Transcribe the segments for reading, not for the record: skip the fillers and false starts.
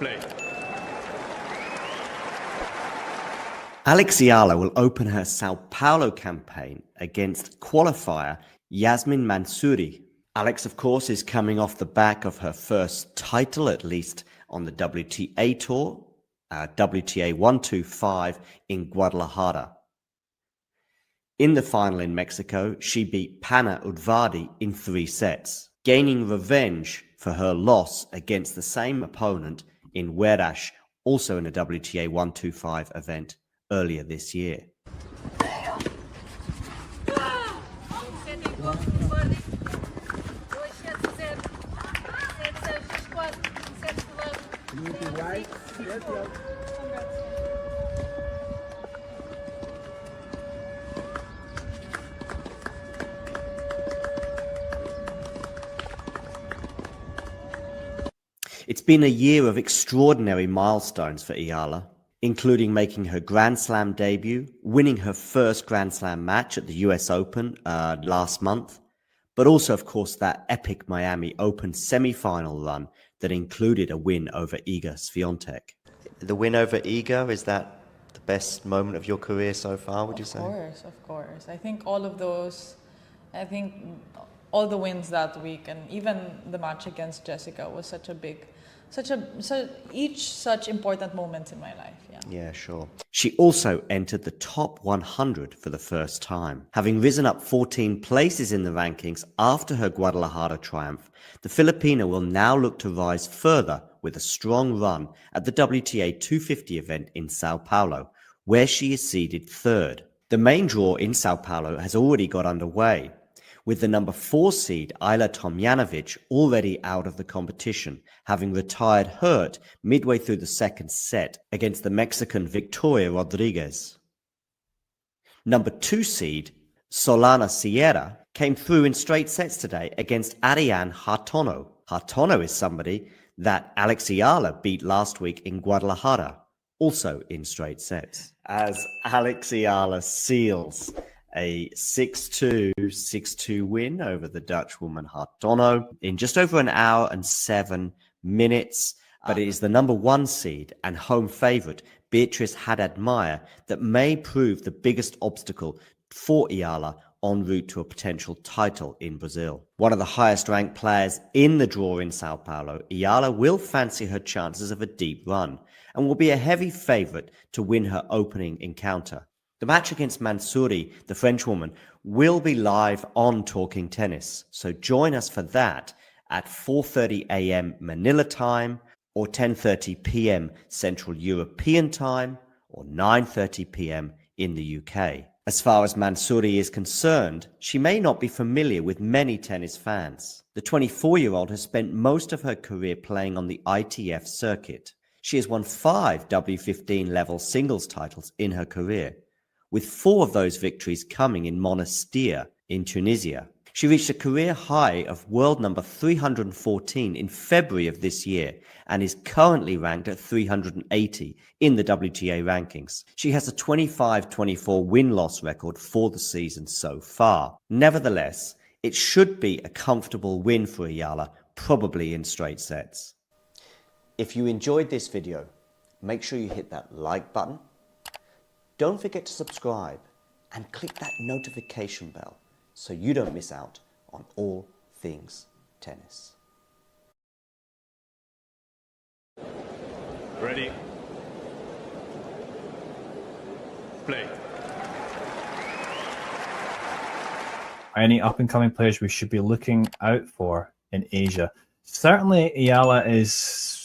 Play. Alex Eala will open her Sao Paulo campaign against qualifier Yasmine Mansouri. Alex, of course, is coming off the back of her first title, at least on the WTA tour, WTA 125 in Guadalajara. In the final in Mexico, she beat Panna Udvardi in 3 sets, gaining revenge for her loss against the same opponent in Huerash, also in a WTA 125 event earlier this year. It's been a year of extraordinary milestones for Eala, including making her Grand Slam debut, winning her first Grand Slam match at the US Open last month, but also, of course, that epic Miami Open semi-final run that included a win over Iga Swiatek. The win over Iga, is that the best moment of your career so far, would you say? Of course. I think all of those, all the wins that week and even the match against Jessica was such important moments in my life. Yeah, sure. She also entered the top 100 for the first time. Having risen up 14 places in the rankings after her Guadalajara triumph, the Filipina will now look to rise further with a strong run at the WTA 250 event in Sao Paulo, where she is seeded 3rd. The main draw in Sao Paulo has already got underway, with the number 4 seed Ajla Tomljanovic already out of the competition, having retired hurt midway through the second set against the Mexican Victoria Rodriguez. Number 2 seed Solana Sierra came through in straight sets today against Ariane Hartono. Hartono is somebody that Alex Eala beat last week in Guadalajara, also in straight sets. As Alex Eala seals a 6-2, 6-2 win over the Dutch woman Hartono in just over an hour and 7 minutes. But it is the number 1 seed and home favourite, Beatriz Haddad-Maia, that may prove the biggest obstacle for Eala en route to a potential title in Brazil. One of the highest ranked players in the draw in Sao Paulo, Eala will fancy her chances of a deep run and will be a heavy favourite to win her opening encounter. The match against Mansouri, the Frenchwoman, will be live on Talking Tennis, so join us for that at 4:30 a.m. Manila time, or 10:30 p.m. Central European time, or 9:30 p.m. in the UK. As far as Mansouri is concerned, she may not be familiar with many tennis fans. The 24-year-old has spent most of her career playing on the ITF circuit. She has won 5 W15 level singles titles in her career, with 4 of those victories coming in Monastir in Tunisia. She reached a career high of world number 314 in February of this year and is currently ranked at 380 in the WTA rankings. She has a 25-24 win-loss record for the season so far. Nevertheless, it should be a comfortable win for Eala, probably in straight sets. If you enjoyed this video, make sure you hit that like button. Don't forget to subscribe and click that notification bell so you don't miss out on all things tennis. Ready? Play. Any up-and-coming players we should be looking out for in Asia? Certainly, Eala is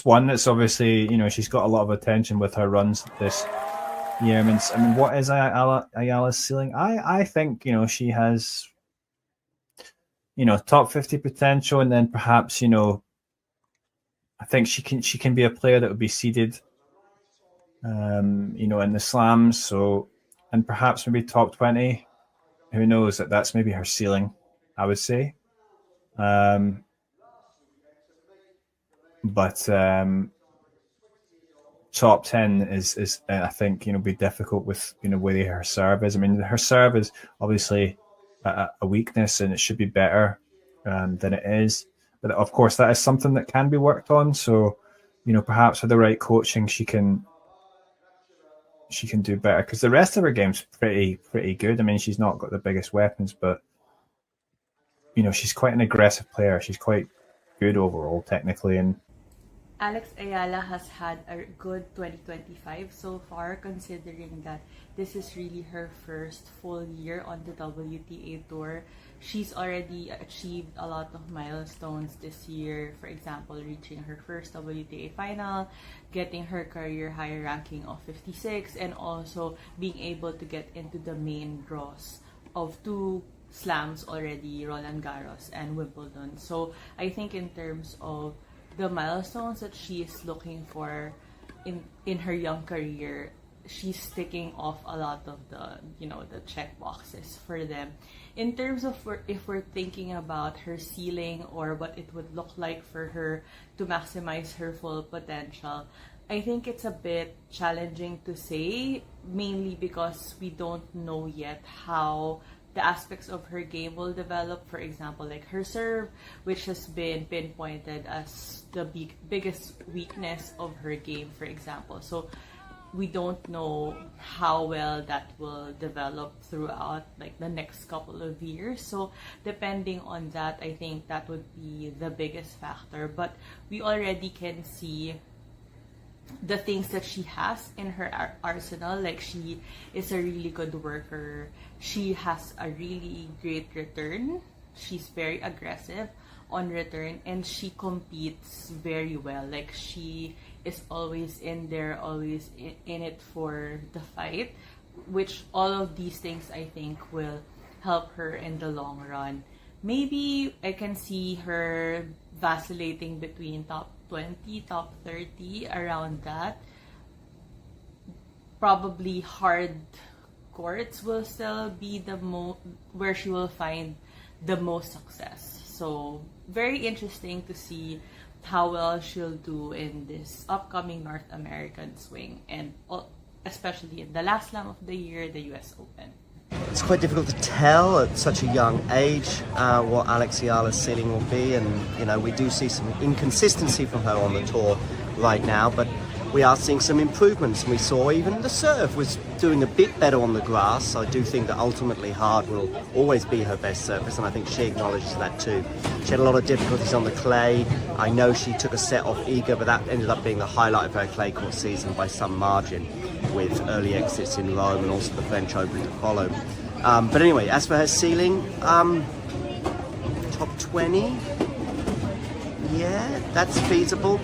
one that's obviously, she's got a lot of attention with her runs this year. I mean, what is Ayala's ceiling? I think, she has, top 50 potential, and then perhaps, I think she can be a player that would be seeded, in the slams. So, and perhaps maybe top 20. Who knows? That's maybe her ceiling, I would say. But top 10 is I think be difficult with where her serve is. I mean, her serve is obviously a weakness, and it should be better than it is. But of course, that is something that can be worked on. So, perhaps with the right coaching, she can do better, because the rest of her game's pretty good. I mean, she's not got the biggest weapons, but she's quite an aggressive player. She's quite good overall technically, and Alex Eala has had a good 2025 so far, considering that this is really her first full year on the WTA Tour. She's already achieved a lot of milestones this year. For example, reaching her first WTA final, getting her career high ranking of 56, and also being able to get into the main draws of two slams already, Roland Garros and Wimbledon. So I think in terms of the milestones that she is looking for in her young career, she's ticking off a lot of the check boxes for them. In terms of if we're thinking about her ceiling or what it would look like for her to maximize her full potential, I think it's a bit challenging to say, mainly because we don't know yet how the aspects of her game will develop. For example, like her serve, which has been pinpointed as the biggest weakness of her game, for example. So we don't know how well that will develop throughout like the next couple of years. So depending on that, I think that would be the biggest factor. But we already can see the things that she has in her arsenal. Like, she is a really good worker. She has a really great return. She's very aggressive on return, and she competes very well. Like, she is always in there, always in it for the fight, which all of these things I think will help her in the long run. Maybe I can see her vacillating between top 20, top 30, around that. Probably hard courts will still be where she will find the most success. So very interesting to see how well she'll do in this upcoming North American swing, and especially in the last slam of the year, the US Open. It's quite difficult to tell at such a young age what Alex Eala's ceiling will be, and we do see some inconsistency from her on the tour right now, but we are seeing some improvements. We saw even the serve was doing a bit better on the grass. I do think that ultimately hard will always be her best surface, and I think she acknowledges that too. She had a lot of difficulties on the clay. I know she took a set off Iga, but that ended up being the highlight of her clay court season by some margin, with early exits in Rome and also the French Open to follow. But anyway, as for her ceiling, top 20, yeah, that's feasible.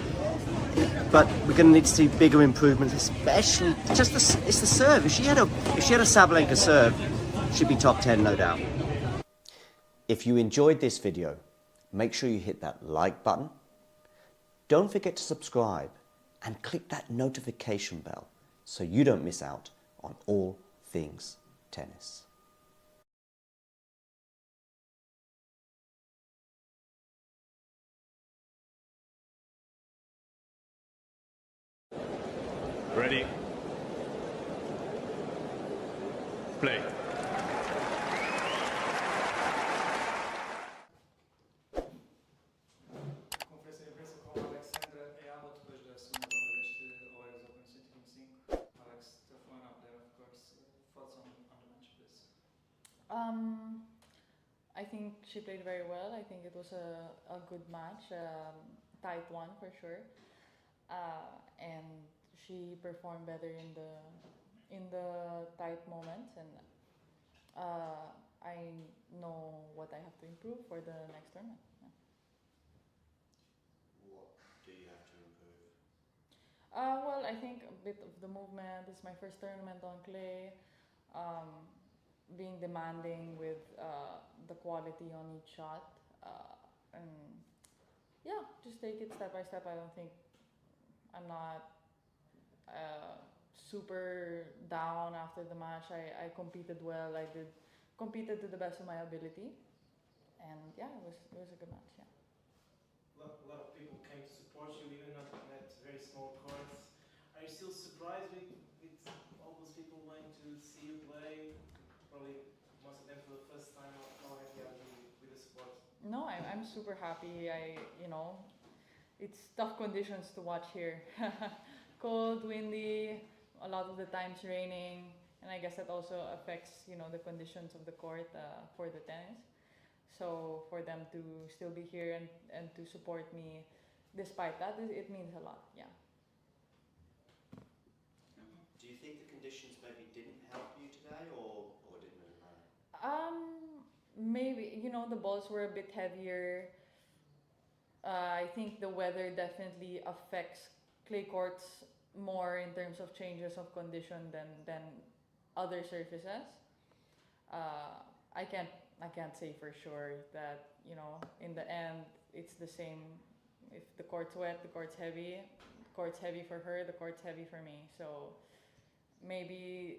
But we're going to need to see bigger improvements, especially it's the serve. If she had a Sabalenka serve, she'd be top 10, no doubt. If you enjoyed this video, make sure you hit that like button. Don't forget to subscribe and click that notification bell so you don't miss out on all things tennis. Ready? Play. Conferência de imprensa com Alex Eala depois da segunda ronda deste Alex Open 125. Alex, tough one up there, of course. Thoughts on the match, please? I think she played very well. I think it was a good match, tight one for sure, and she performed better in the tight moments, and I know what I have to improve for the next tournament. Yeah. What do you have to improve? Well, I think a bit of the movement. It's my first tournament on clay. Being demanding with the quality on each shot, and yeah, just take it step by step. I don't think I'm not super down after the match. I competed well. I competed to the best of my ability, and yeah, it was a good match. Yeah. A lot of people came to support you, even on that very small courts. Are you still surprised with all those people wanting to see you play? Probably most of them for the first time. How happy are you with the support? No, I'm super happy. It's tough conditions to watch here. Cold, windy, a lot of the times raining, and I guess that also affects, the conditions of the court for the tennis. So for them to still be here and to support me despite that, it means a lot, yeah. Do you think the conditions maybe didn't help you today, or didn't really matter? Maybe, the balls were a bit heavier. I think the weather definitely affects clay courts more in terms of changes of condition than other surfaces. I can't say for sure that in the end it's the same. If the court's wet, the court's heavy. The court's heavy for her, the court's heavy for me. So maybe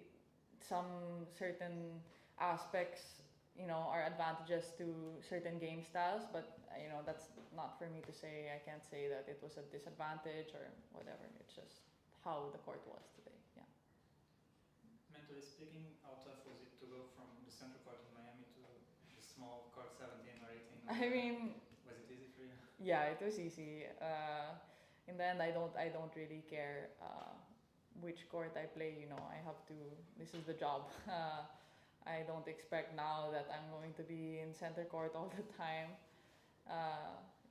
some certain aspects are advantages to certain game styles, but that's not for me to say. I can't say that it was a disadvantage or whatever. It's just how the court was today. Yeah. Mentally speaking, how tough was it to go from the central court in Miami to the small court 17 or 18? I mean, was it easy for you? yeah, it was easy. In the end, I don't really care which court I play. I have to. This is the job. I don't expect now that I'm going to be in center court all the time.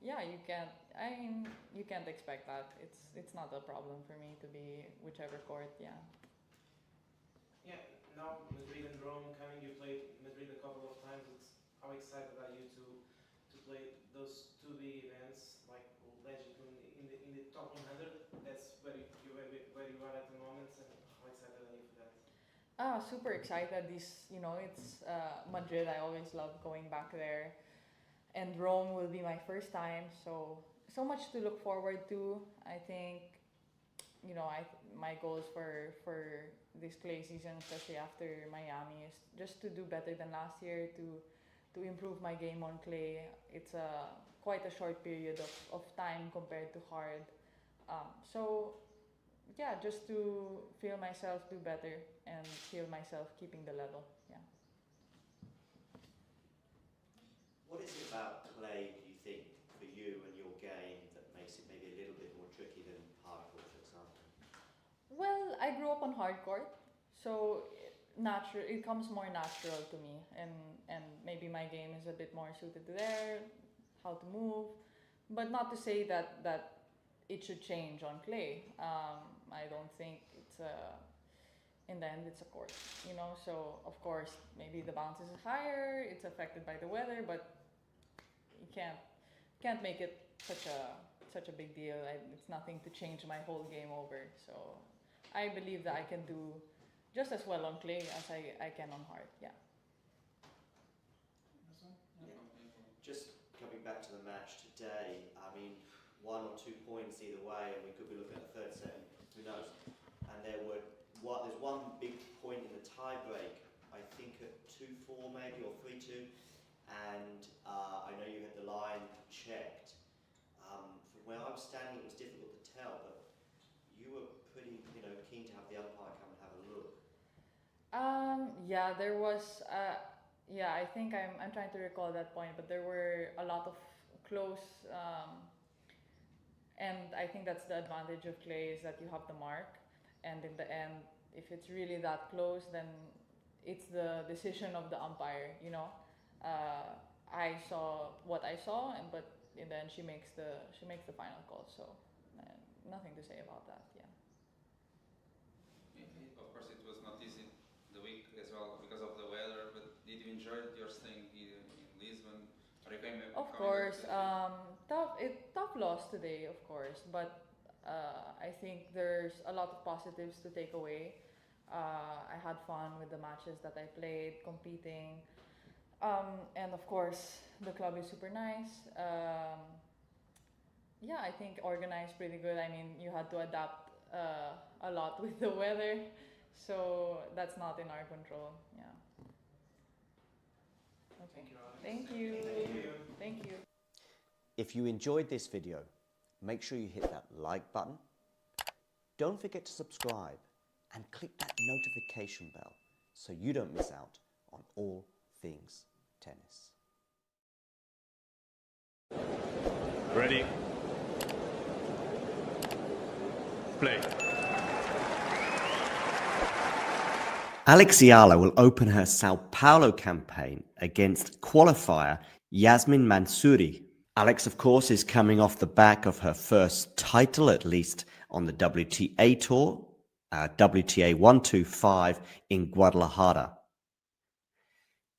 Yeah, you can't. You can't expect that. It's not a problem for me to be whichever court. Yeah. Yeah. Now Madrid and Rome coming. You played Madrid a couple of times. How excited are you to play those two big events like Legend in the top 100? That's where you are at the moment, and how excited are you for that? Super excited. It's Madrid. I always love going back there, and Rome will be my first time. So much to look forward to. I think, my goals for this clay season, especially after Miami, is just to do better than last year. To improve my game on clay. It's quite a short period of time compared to hard. So yeah, just to feel myself do better and feel myself keeping the level. Yeah. What is it about clay, do you think, for you and your game that makes it maybe a little bit more tricky than hardcourt, for example? Well, I grew up on hard court, so it comes more natural to me, and maybe my game is a bit more suited to there, how to move, but not to say that it should change on clay. I don't think it's in the end it's a court, so of course maybe the bounce is higher, it's affected by the weather, but you can't make it such a big deal. It's nothing to change my whole game over, so I believe that I can do just as well on clay as I can on hard. Yeah. Just coming back to the match today, I mean, 1 or 2 points either way, and we could be looking at the third set, who knows. And there's one big point in the tie break, I think at 2-4 maybe, or 3-2, and I know you had the line checked. From where I was standing, it was difficult to tell, but you were pretty, keen to have the umpire come and have a look. Yeah, there was. Yeah, I think I'm trying to recall that point, but there were a lot of close. And I think that's the advantage of clay, is that you have the mark, and in the end, if it's really that close, then it's the decision of the umpire. I saw what I saw, but in the end, she makes the final call. So nothing to say about that. Yeah. Of course, it was not easy the week as well because of the weather. But did you enjoy your staying here in Lisbon? Or you came of course, tough loss today, of course. But I think there's a lot of positives to take away. I had fun with the matches that I played, competing, and of course the club is super nice. Yeah, I think organized pretty good. I mean, you had to adapt a lot with the weather, so that's not in our control. Yeah. Okay. Thank you, Alex. Thank you. Thank you. Thank you. If you enjoyed this video, make sure you hit that like button. Don't forget to subscribe and click that notification bell so you don't miss out on all things tennis. Ready. Play. Alex Eala will open her Sao Paulo campaign against qualifier Yasmine Mansouri. Alex, of course, is coming off the back of her first title, at least on the WTA Tour, WTA 125 in Guadalajara.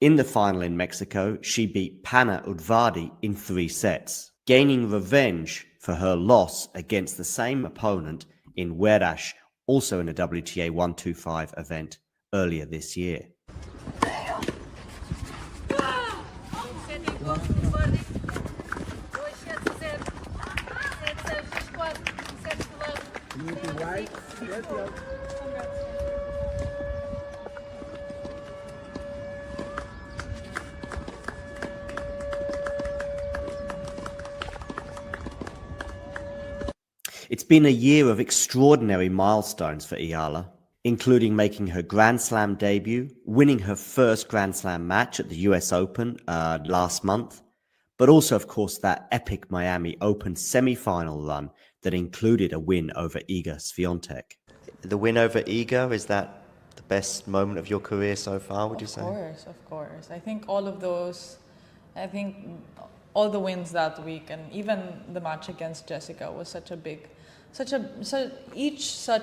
In the final in Mexico, she beat Panna Udvardi in 3 sets, gaining revenge for her loss against the same opponent in Huerash, also in a WTA 125 event earlier this year. It's been a year of extraordinary milestones for Eala, including making her Grand Slam debut, winning her first Grand Slam match at the US Open last month, but also, of course, that epic Miami Open semi-final run that included a win over Iga Swiatek. The win over Iga, is that the best moment of your career so far, would you say? Of course. I think all of those, all the wins that week and even the match against Jessica was such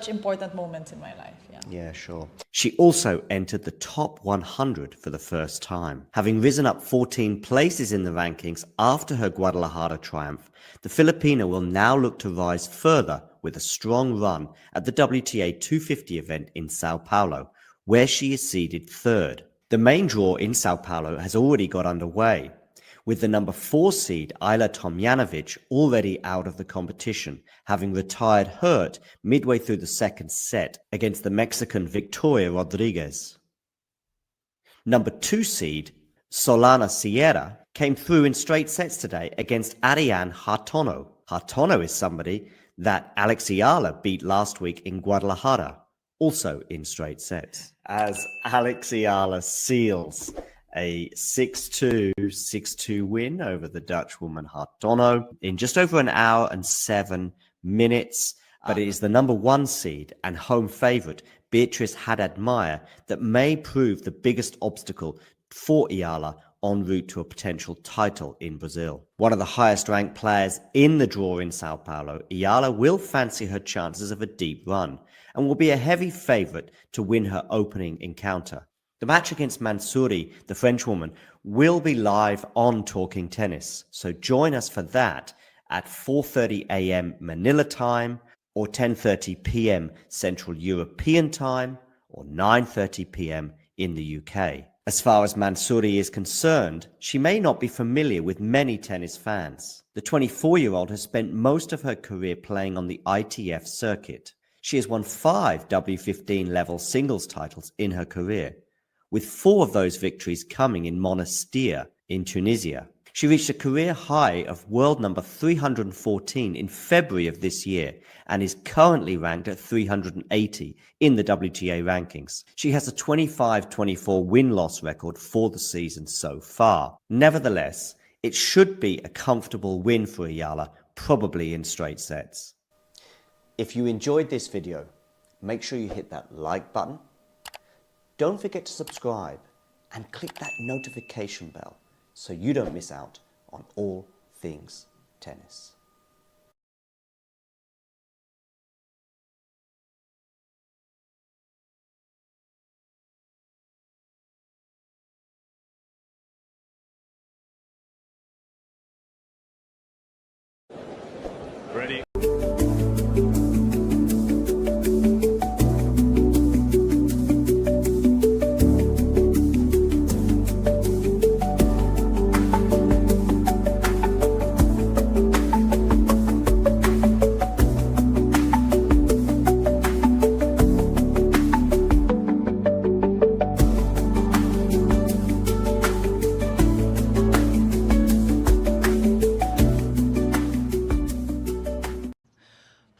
important moments in my life. Yeah, sure. She also entered the top 100 for the first time. Having risen up 14 places in the rankings after her Guadalajara triumph, the Filipina will now look to rise further with a strong run at the WTA 250 event in Sao Paulo, where she is seeded 3rd. The main draw in Sao Paulo has already got underway, with the number 4 seed Ayla Tomljanovic already out of the competition, having retired hurt midway through the second set against the Mexican Victoria Rodriguez. Number 2 seed Solana Sierra came through in straight sets today against Ariane Hartono. Hartono is somebody that Alex Eala beat last week in Guadalajara, also in straight sets. As Alex Eala seals a 6-2, 6-2 win over the Dutch woman Hartono in just over an hour and 7 minutes. But it is the number 1 seed and home favourite, Beatriz Haddad-Maia, that may prove the biggest obstacle for Eala en route to a potential title in Brazil. One of the highest ranked players in the draw in Sao Paulo, Eala will fancy her chances of a deep run and will be a heavy favourite to win her opening encounter. The match against Mansouri, the Frenchwoman, will be live on Talking Tennis, so join us for that at 4:30 a.m. Manila time, or 10:30 p.m. Central European time, or 9:30 p.m. in the UK. As far as Mansouri is concerned, she may not be familiar with many tennis fans. The 24-year-old has spent most of her career playing on the ITF circuit. She has won 5 W15 level singles titles in her career, with 4 of those victories coming in Monastir in Tunisia. She reached a career high of world number 314 in February of this year and is currently ranked at 380 in the WTA rankings. She has a 25-24 win-loss record for the season so far. Nevertheless, it should be a comfortable win for Eala, probably in straight sets. If you enjoyed this video, make sure you hit that like button. Don't forget to subscribe and click that notification bell so you don't miss out on all things tennis. Ready.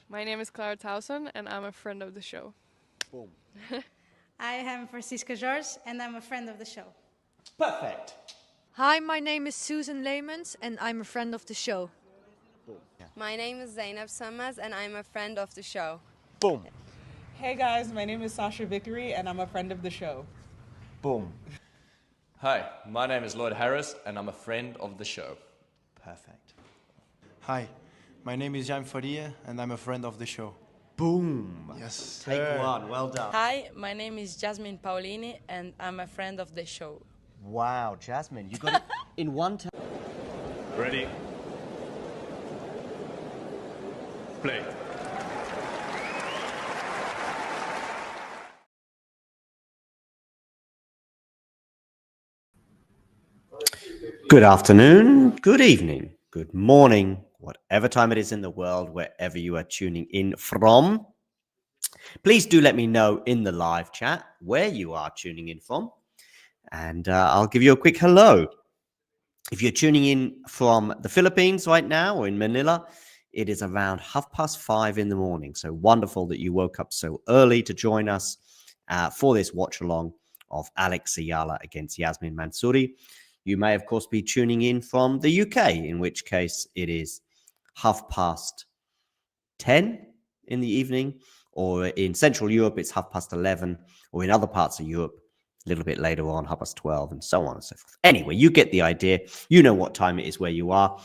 My name is Clara Towson, and I'm a friend of the show. Boom. I am Francisca George, and I'm a friend of the show. Perfect. Hi, my name is Susan Leemans, and I'm a friend of the show. My name is Zainab Sammaz and I'm a friend of the show. Boom. Hey guys, my name is Sasha Vickery and I'm a friend of the show. Boom. Hi, my name is Lloyd Harris and I'm a friend of the show. Perfect. Hi, my name is Jan Faria and I'm a friend of the show. Boom. Yes. Take one. Well done. Hi, my name is Yasmine Paulini and I'm a friend of the show. Wow, Jasmine, you got it in one time. Ready? Play. Good afternoon, good evening, good morning, whatever time it is in the world, wherever you are tuning in from. Please do let me know in the live chat where you are tuning in from, and I'll give you a quick hello. If you're tuning in from the Philippines right now or in Manila, it is around 5:30 in the morning. So wonderful that you woke up so early to join us for this watch along of Alex Eala against Yasmine Mansouri. You may, of course, be tuning in from the UK, in which case it is 10:30 in the evening, or in Central Europe, it's 11:30, or in other parts of Europe, a little bit later on, 12:30, and so on and so forth. Anyway, you get the idea. You know what time it is where you are.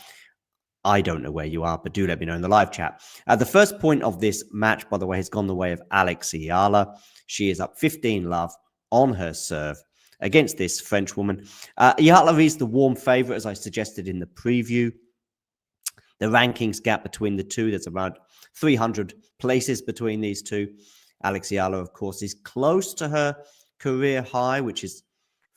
I don't know where you are, but do let me know in the live chat. The first point of this match, by the way, has gone the way of Alex Eala. She is up 15-love on her serve against this French woman. Eala is the warm favorite, as I suggested in the preview. The rankings gap between the two, there's about 300 places between these two. Alex Eala, of course, is close to her career high, which is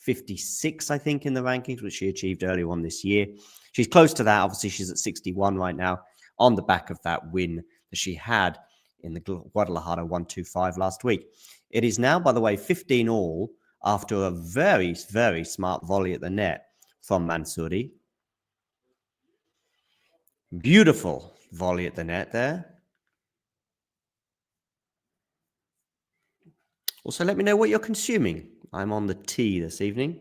56, I think, in the rankings, which she achieved earlier on this year. She's close to that. Obviously, she's at 61 right now on the back of that win that she had in the Guadalajara 125 last week. It is now, by the way, 15 all after a very, very smart volley at the net from Mansouri. Beautiful volley at the net there. Also, let me know what you're consuming. I'm on the tea this evening.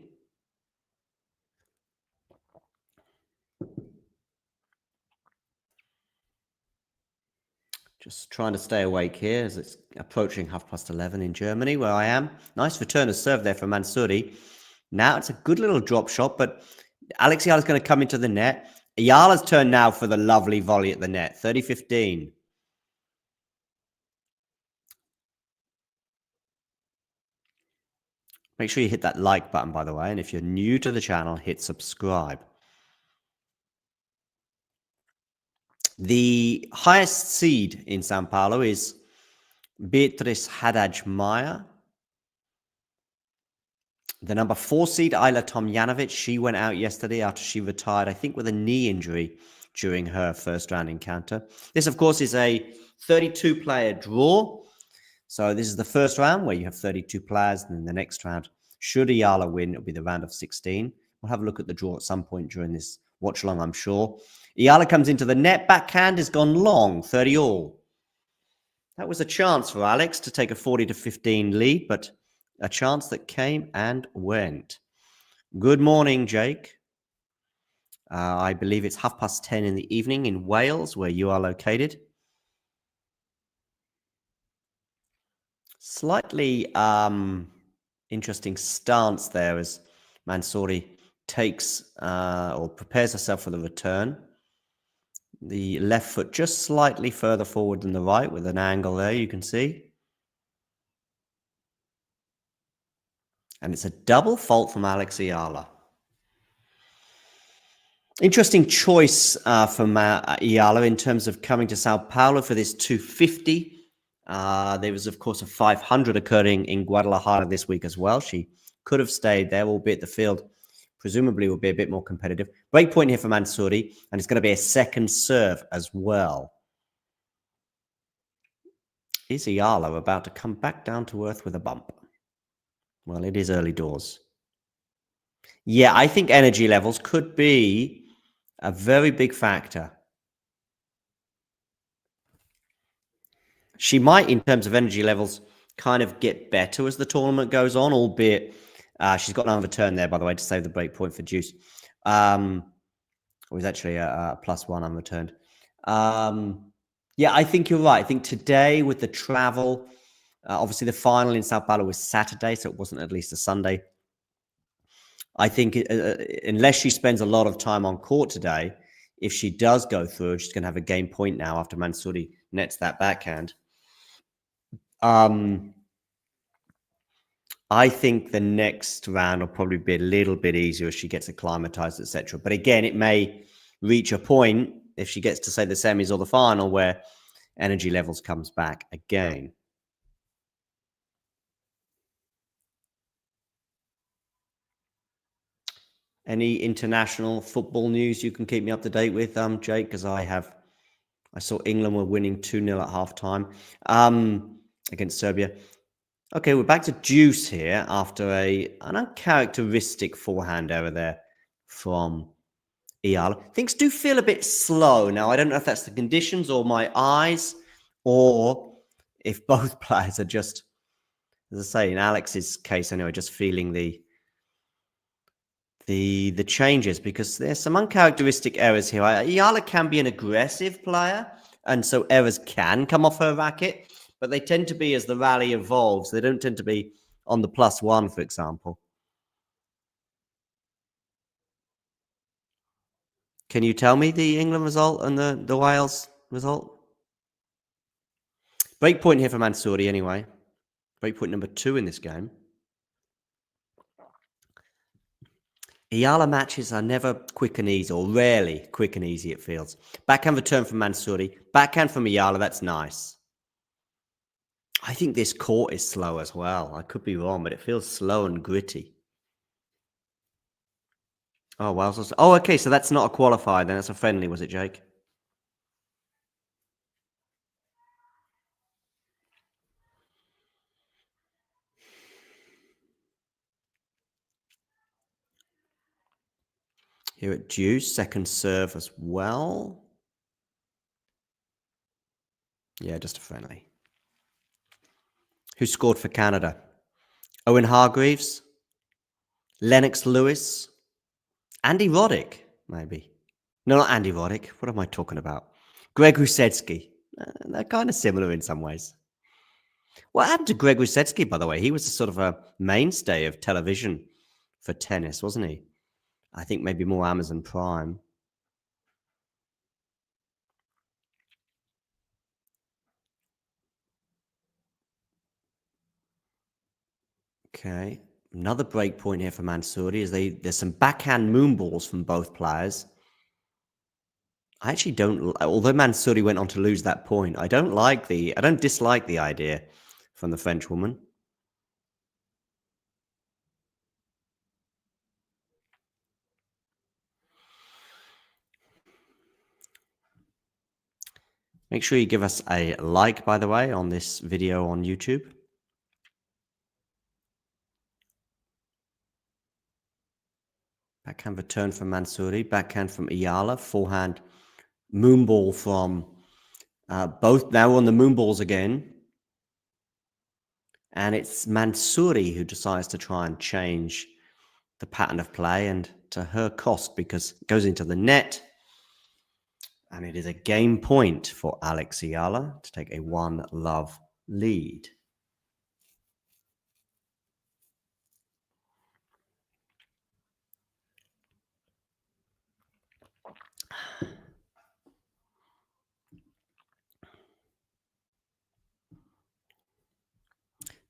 Just trying to stay awake here as it's approaching 11:30 in Germany, where I am. Nice return of serve there for Mansouri. Now it's a good little drop shot, but Alex Eala is going to come into the net. Eala's turn now for the lovely volley at the net. 30-15. Make sure you hit that like button, by the way. And if you're new to the channel, hit subscribe. The highest seed in Sao Paulo is Beatriz Haddad-Meyer. The number 4 seed, Ayla Tomljanovic, she went out yesterday after she retired, I think, with a knee injury during her first round encounter. This, of course, is a 32-player draw. So this is the first round where you have 32 players, and then the next round, should Eala win, it'll be the round of 16. We'll have a look at the draw at some point during this watch along, I'm sure. Eala comes into the net, backhand has gone long, 30 all. That was a chance for Alex to take a 40-15 lead, but a chance that came and went. Good morning, Jake. I believe it's 10:30 in the evening in Wales, where you are located. Slightly interesting stance there as Mansouri takes or prepares herself for the return. The left foot just slightly further forward than the right with an angle there, you can see. And it's a double fault from Alex Eala. Interesting choice from Eala in terms of coming to Sao Paulo for this 250. There was, of course, a 500 occurring in Guadalajara this week as well. She could have stayed there, albeit the field presumably will be a bit more competitive. Break point here for Mansouri, and it's going to be a second serve as well. Is Eala about to come back down to earth with a bump? Well, it is early doors. Yeah, I think energy levels could be a very big factor. She might, in terms of energy levels, kind of get better as the tournament goes on, albeit she's got another turn there, by the way, to save the break point for Juice. It was actually a +1 unreturned. Yeah, I think you're right. I think today with the travel, obviously the final in Sao Paulo was Saturday, so it wasn't at least a Sunday. I think unless she spends a lot of time on court today, if she does go through, she's going to have a game point now after Mansouri nets that backhand. I think the next round will probably be a little bit easier if she gets acclimatized, etc. But again, it may reach a point if she gets to say the semis or the final where energy levels comes back again. Any international football news you can keep me up to date with, Jake? Because I saw England were winning 2-0 at halftime against Serbia. Okay, we're back to deuce here after an uncharacteristic forehand error there from Eala. Things do feel a bit slow now. I don't know if that's the conditions or my eyes, or if both players are just, as I say, in Alex's case anyway, just feeling the changes, because there's some uncharacteristic errors here. Eala can be an aggressive player, and so errors can come off her racket, but they tend to be as the rally evolves. They don't tend to be on the +1, for example. Can you tell me the England result and the Wales result? Break point here for Mansouri anyway. Break point number 2 in this game. Eala matches are never quick and easy, or rarely quick and easy, it feels. Backhand return from Mansouri. Backhand from Eala, that's nice. I think this court is slow as well. I could be wrong, but it feels slow and gritty. Oh, Wales. Oh, okay, so that's not a qualifier then. That's a friendly, was it, Jake? Here at deuce, second serve as well. Yeah, just a friendly. Who scored for Canada? Owen Hargreaves, Lennox Lewis, Andy Roddick, maybe. No, not Andy Roddick. What am I talking about? Greg Rusetsky. They're kind of similar in some ways. What happened to Greg Rusetsky, by the way? He was a sort of a mainstay of television for tennis, wasn't he? I think maybe more Amazon Prime. Okay. Another break point here for Mansouri is there's some backhand moonballs from both players. I actually don't, although Mansouri went on to lose that point, I don't dislike the idea from the French woman. Make sure you give us a like, by the way, on this video on YouTube. Backhand return from Mansouri, backhand from Eala, forehand moonball from both now on the moonballs again. And it's Mansouri who decides to try and change the pattern of play, and to her cost, because it goes into the net. And it is a game point for Alex Eala to take a 1-love lead.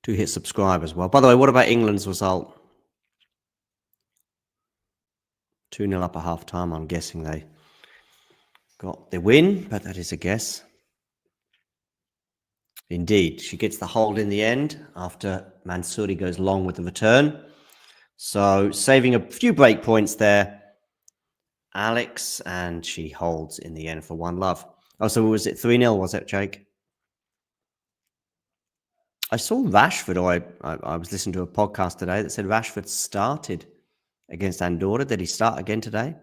Do hit subscribe as well. By the way, what about England's result? 2-0 up at half time. I'm guessing they got the win, but that is a guess. Indeed, she gets the hold in the end after Mansouri goes long with the return. So saving a few break points there, Alex, and she holds in the end for 1-love. Oh, so was it 3-0, was it, Jake? I saw Rashford, or I was listening to a podcast today that said Rashford started against Andorra. Did he start again today?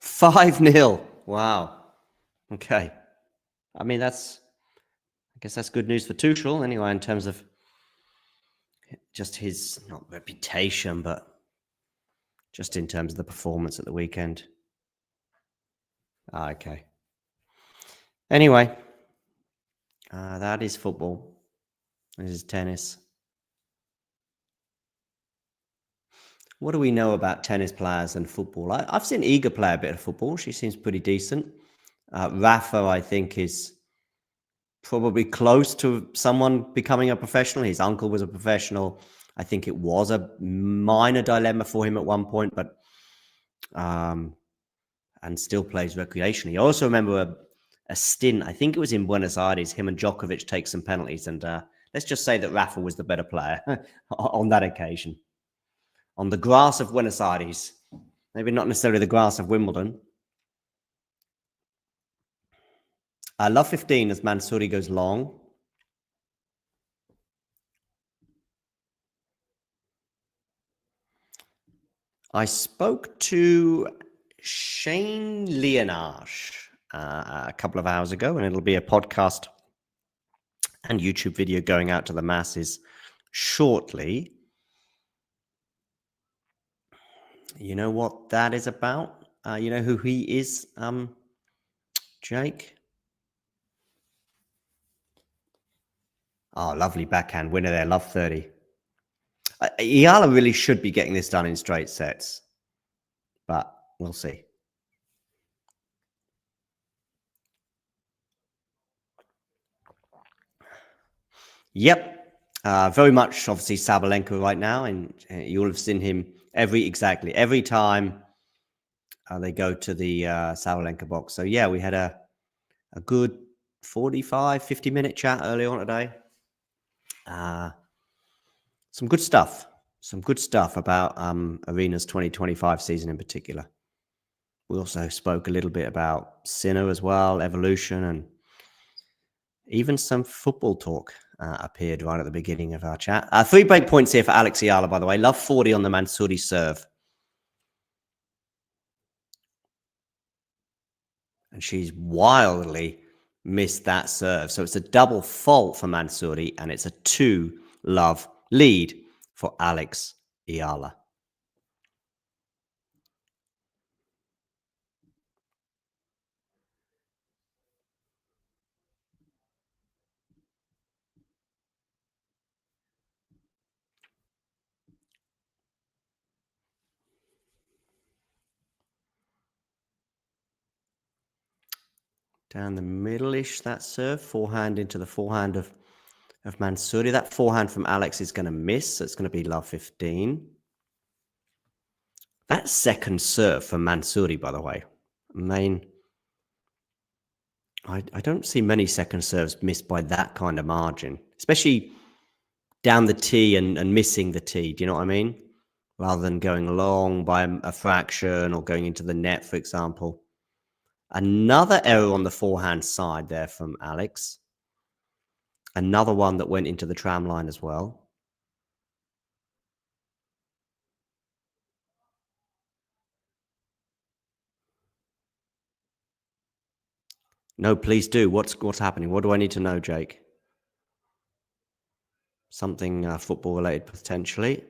$5-0. Wow. Okay. I mean, I guess that's good news for Tuchel anyway, in terms of just his, not reputation, but just in terms of the performance at the weekend. Okay. Anyway, that is football. This is tennis. What do we know about tennis players and football? I've seen Iga play a bit of football. She seems pretty decent. Rafa, I think, is probably close to someone becoming a professional. His uncle was a professional. I think it was a minor dilemma for him at one point, but and still plays recreationally. I also remember a stint, I think it was in Buenos Aires, him and Djokovic take some penalties, and let's just say that Rafa was the better player on that occasion. On the grass of Buenos Aires, maybe not necessarily the grass of Wimbledon. Love 15 as Mansouri goes long. I spoke to Shane Leonage a couple of hours ago, and it'll be a podcast and YouTube video going out to the masses shortly. You know what that is about? You know who he is, Jake? Oh, lovely backhand winner there. Love 30. Eala really should be getting this done in straight sets, but we'll see. Yep. Very much, obviously, Sabalenka right now, and you'll have seen him every time they go to the Sabalenka box. So, yeah, we had a good 45, 50-minute chat early on today. Some good stuff. Some good stuff about Arena's 2025 season in particular. We also spoke a little bit about Sinner as well, evolution, and even some football talk appeared right at the beginning of our chat. 3 break points here for Alex Eala, by the way. Love 40 on the Mansouri serve. And she's wildly missed that serve. So it's a double fault for Mansouri, and it's a 2-love lead for Alex Eala. Down the middle-ish, that serve. Forehand into the forehand of Mansouri. That forehand from Alex is going to miss. So it's going to be love 15. That second serve from Mansouri, by the way. I don't see many second serves missed by that kind of margin, especially down the tee and missing the tee. Do you know what I mean? Rather than going long by a fraction or going into the net, for example. Another error on the forehand side there from Alex. Another one that went into the tram line as well. No, please do. What's happening? What do I need to know, Jake? Something football related potentially.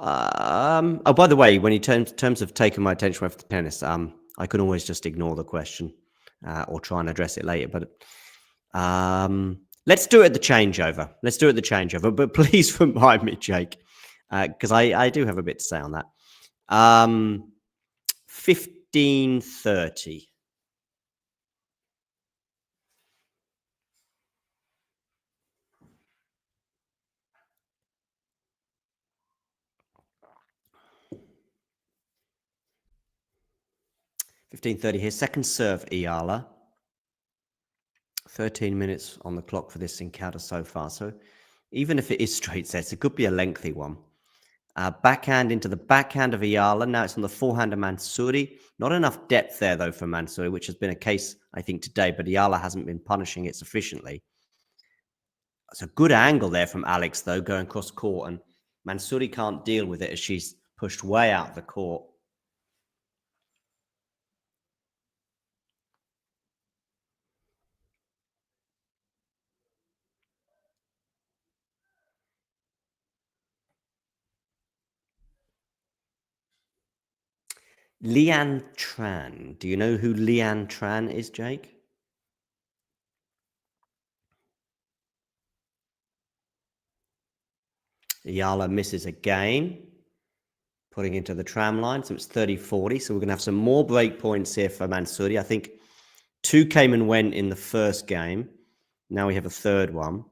Oh, by the way, when in terms of taking my attention away from the tennis, I can always just ignore the question or try and address it later. But let's do it at the changeover. But please remind me, Jake, because I do have a bit to say on that. 15:30. Here. Second serve, Eala. 13 minutes on the clock for this encounter so far. So even if it is straight sets, it could be a lengthy one. Backhand into the backhand of Eala. Now it's on the forehand of Mansouri. Not enough depth there, though, for Mansouri, which has been a case, I think, today. But Eala hasn't been punishing it sufficiently. It's a good angle there from Alex, though, going cross court. And Mansouri can't deal with it as she's pushed way out of the court. Leanne Tran. Do you know who Leanne Tran is, Jake? Eala misses again, putting into the tram line. So it's 30-40. So we're going to have some more break points here for Mansouri. I think 2 came and went in the first game. Now we have a third one.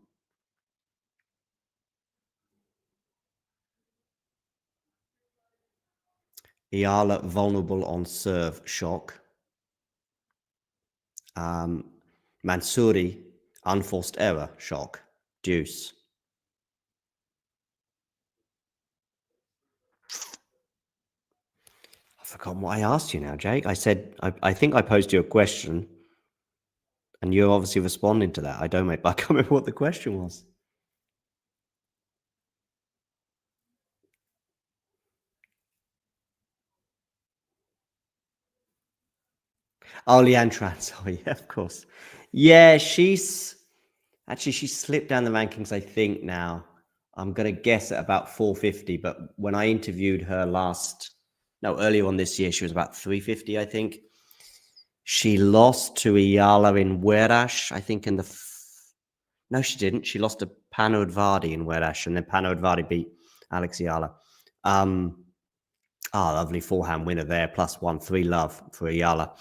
Eala vulnerable on serve, shock. Mansouri, unforced error, shock, deuce. I've forgotten what I asked you now, Jake. I said, I think I posed you a question, and you're obviously responding to that. I can't remember what the question was. Oh, Leanne Tran, sorry, yeah, of course. Yeah, she slipped down the rankings, I think, now. I'm going to guess at about 450, but when I interviewed her earlier on this year, she was about 350, I think. She lost to Eala in Huerash, I think, no, she didn't. She lost to Pano Edvardi in Huerash, and then Pano Edvardi beat Alex Eala. Lovely forehand winner there, +1, 3-love for Eala.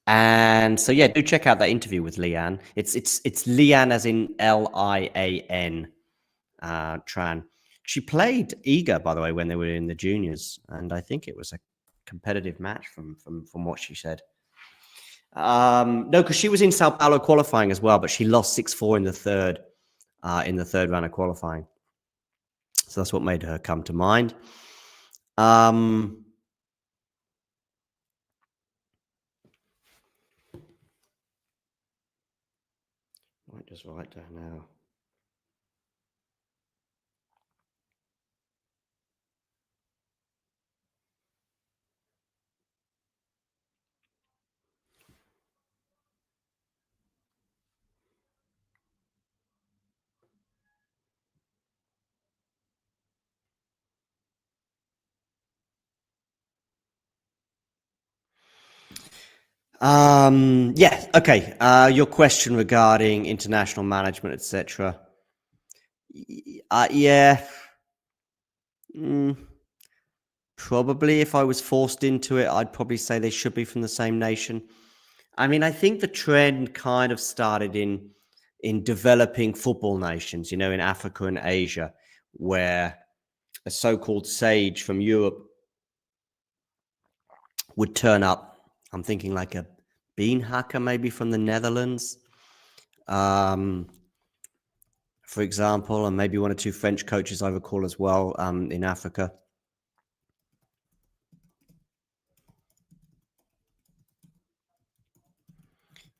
And so, yeah, do check out that interview with Leanne. It's Leanne as in Lian, Tran. She played Iga, by the way, when they were in the juniors, and I think it was a competitive match from what she said. No, because she was in Sao Paulo qualifying as well, but she lost 6-4 in the third round of qualifying. So that's what made her come to mind. Might just write down now. Yeah, okay. Your question regarding international management, etc. Yeah. Probably if I was forced into it, I'd probably say they should be from the same nation. I mean, I think the trend kind of started in developing football nations, in Africa and Asia, where a so-called sage from Europe would turn up. I'm thinking like a bean hacker, maybe from the Netherlands, for example, and maybe 1 or 2 French coaches I recall as well in Africa.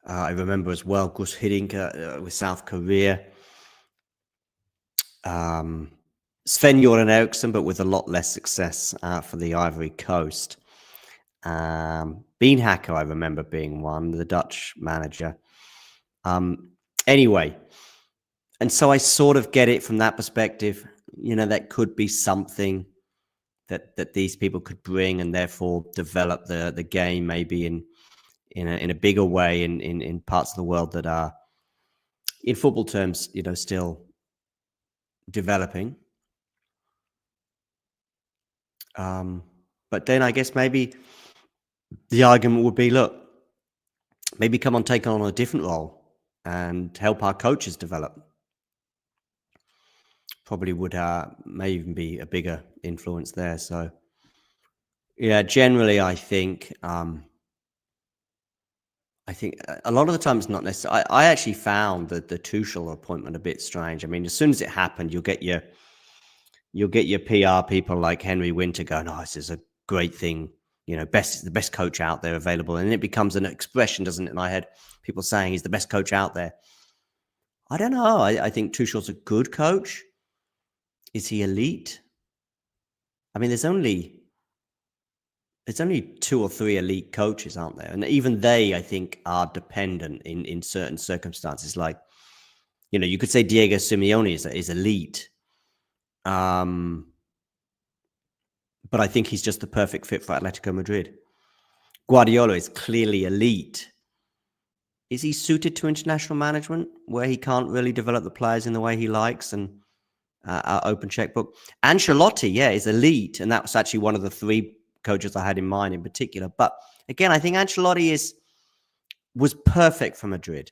I remember as well Gus Hiddink with South Korea. Sven Göran Eriksson, but with a lot less success for the Ivory Coast. Bean Hacker, I remember being one, the Dutch manager. Anyway, and so I sort of get it from that perspective. That could be something that these people could bring, and therefore develop the game maybe in a bigger way in parts of the world that are, in football terms, still developing. But then I guess maybe the argument would be, look, maybe come on, take on a different role and help our coaches develop. Probably would may even be a bigger influence there. So, yeah, generally, I think a lot of the time it's not necessarily. I actually found that the Tuchel appointment a bit strange. I mean, as soon as it happened, you'll get your PR people like Henry Winter going, "Oh, this is a great thing. The best coach out there available," and it becomes an expression, doesn't it? And I had people saying he's the best coach out there. I don't know. I think Tuchel's a good coach. Is he elite? I mean, there's only 2 or 3 elite coaches, aren't there? And even they, I think, are dependent in certain circumstances. Like, you could say Diego Simeone is elite. But I think he's just the perfect fit for Atletico Madrid. Guardiola is clearly elite. Is he suited to international management where he can't really develop the players in the way he likes and our open checkbook? Ancelotti, is elite. And that was actually one of the 3 coaches I had in mind in particular. But again, I think Ancelotti was perfect for Madrid,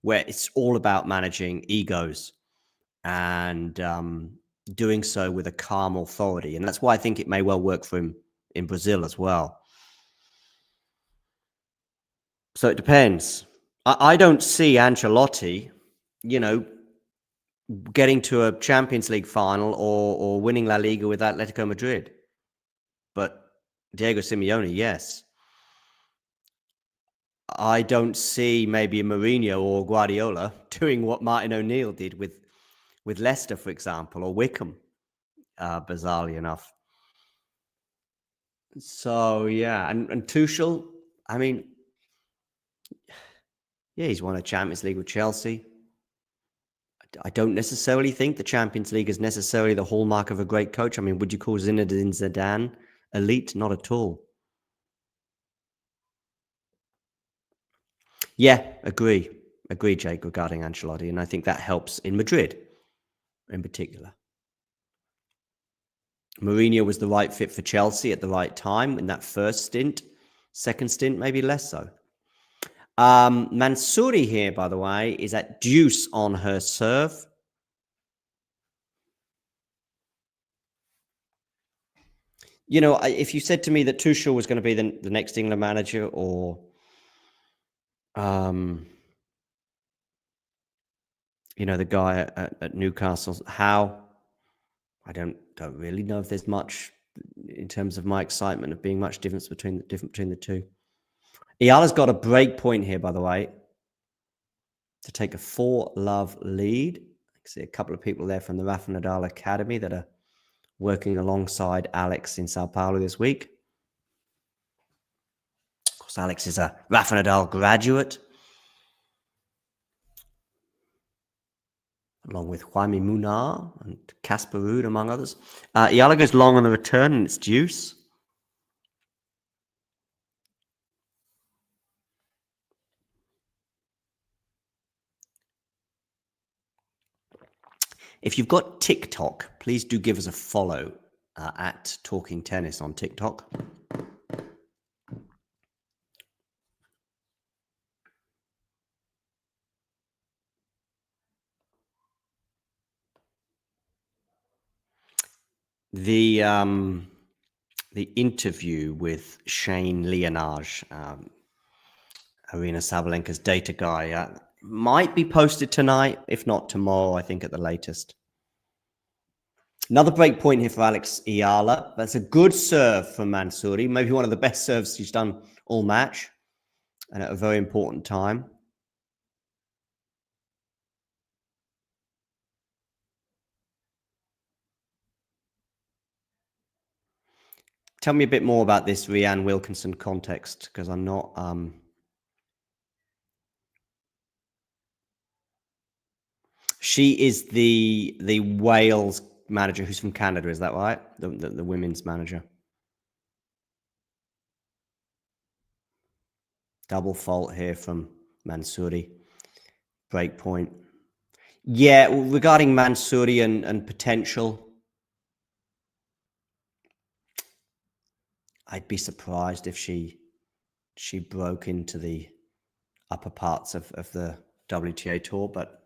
where it's all about managing egos and doing so with a calm authority. And that's why I think it may well work for him in Brazil as well. So it depends. I don't see Ancelotti, getting to a Champions League final or winning La Liga with Atletico Madrid. But Diego Simeone, yes. I don't see maybe Mourinho or Guardiola doing what Martin O'Neill did with Leicester, for example, or Wickham, bizarrely enough. So, and Tuchel, I mean, he's won a Champions League with Chelsea. I don't necessarily think the Champions League is necessarily the hallmark of a great coach. I mean, would you call Zinedine Zidane elite? Not at all. Yeah, agree, Jake, regarding Ancelotti. And I think that helps in Madrid in particular. Mourinho was the right fit for Chelsea at the right time in that first stint. Second stint, maybe less so. Mansouri here, by the way, is at deuce on her serve. If you said to me that Tuchel was going to be the next England manager, or the guy at Newcastle, I don't really know if there's much in terms of my excitement of being much difference between the two. Eala's got a break point here, by the way, to take a 4-love lead. I can see a couple of people there from the Rafa Nadal Academy that are working alongside Alex in Sao Paulo this week. Of course, Alex is a Rafa Nadal graduate, along with Jaime Munar and Casper Ruud, among others. Eala goes long on the return, and it's deuce. If you've got TikTok, please do give us a follow at Talking Tennis on TikTok. The interview with Shane Leonage, Arina Sabalenka's data guy, might be posted tonight, if not tomorrow, I think at the latest. Another break point here for Alex Eala. That's a good serve from Mansouri, maybe one of the best serves she's done all match, and at a very important time. Tell me a bit more about this Rhian Wilkinson context, because I'm not... She is the Wales manager who's from Canada, is that right? The women's manager. Double fault here from Mansouri. Break point. Yeah, regarding Mansouri and potential, I'd be surprised if she broke into the upper parts of the WTA tour, but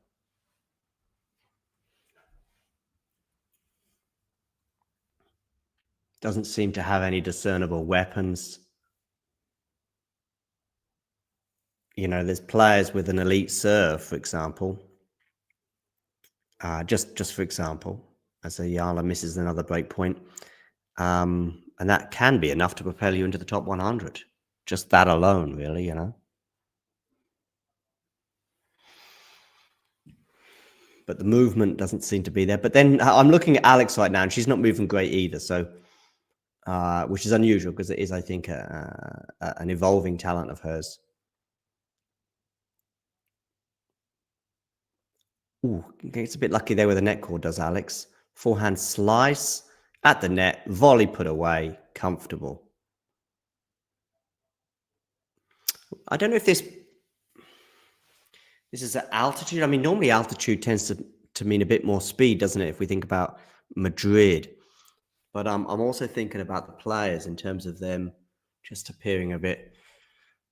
doesn't seem to have any discernible weapons. There's players with an elite serve, for example. Just for example, as Eala misses another break point. And that can be enough to propel you into the top 100. Just that alone, really, But the movement doesn't seem to be there. But then I'm looking at Alex right now, and she's not moving great either. So which is unusual because it is, I think, an evolving talent of hers. Ooh, it's a bit lucky there with the net cord, does Alex. Forehand slice at the net, volley put away, comfortable. I don't know if this is at altitude. I mean, normally altitude tends to mean a bit more speed, doesn't it? If we think about Madrid. But I'm also thinking about the players in terms of them just appearing a bit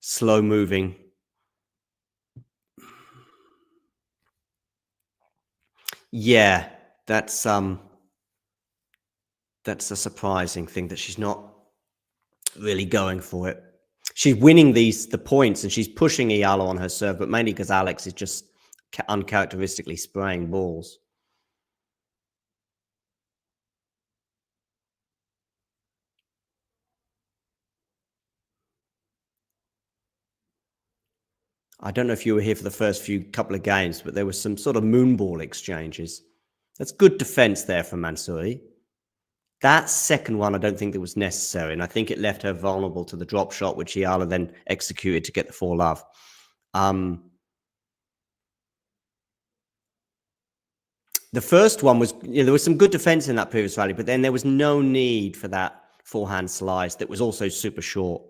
slow moving. Yeah, that's a surprising thing that she's not really going for it. She's winning the points and she's pushing Eala on her serve, but mainly because Alex is just uncharacteristically spraying balls. I don't know if you were here for the first couple of games, but there was some sort of moonball exchanges. That's good defense there from Mansouri. That second one, I don't think that was necessary, and I think it left her vulnerable to the drop shot, which Eala then executed to get the 4-love. The first one was, there was some good defense in that previous rally, but then there was no need for that forehand slice that was also super short.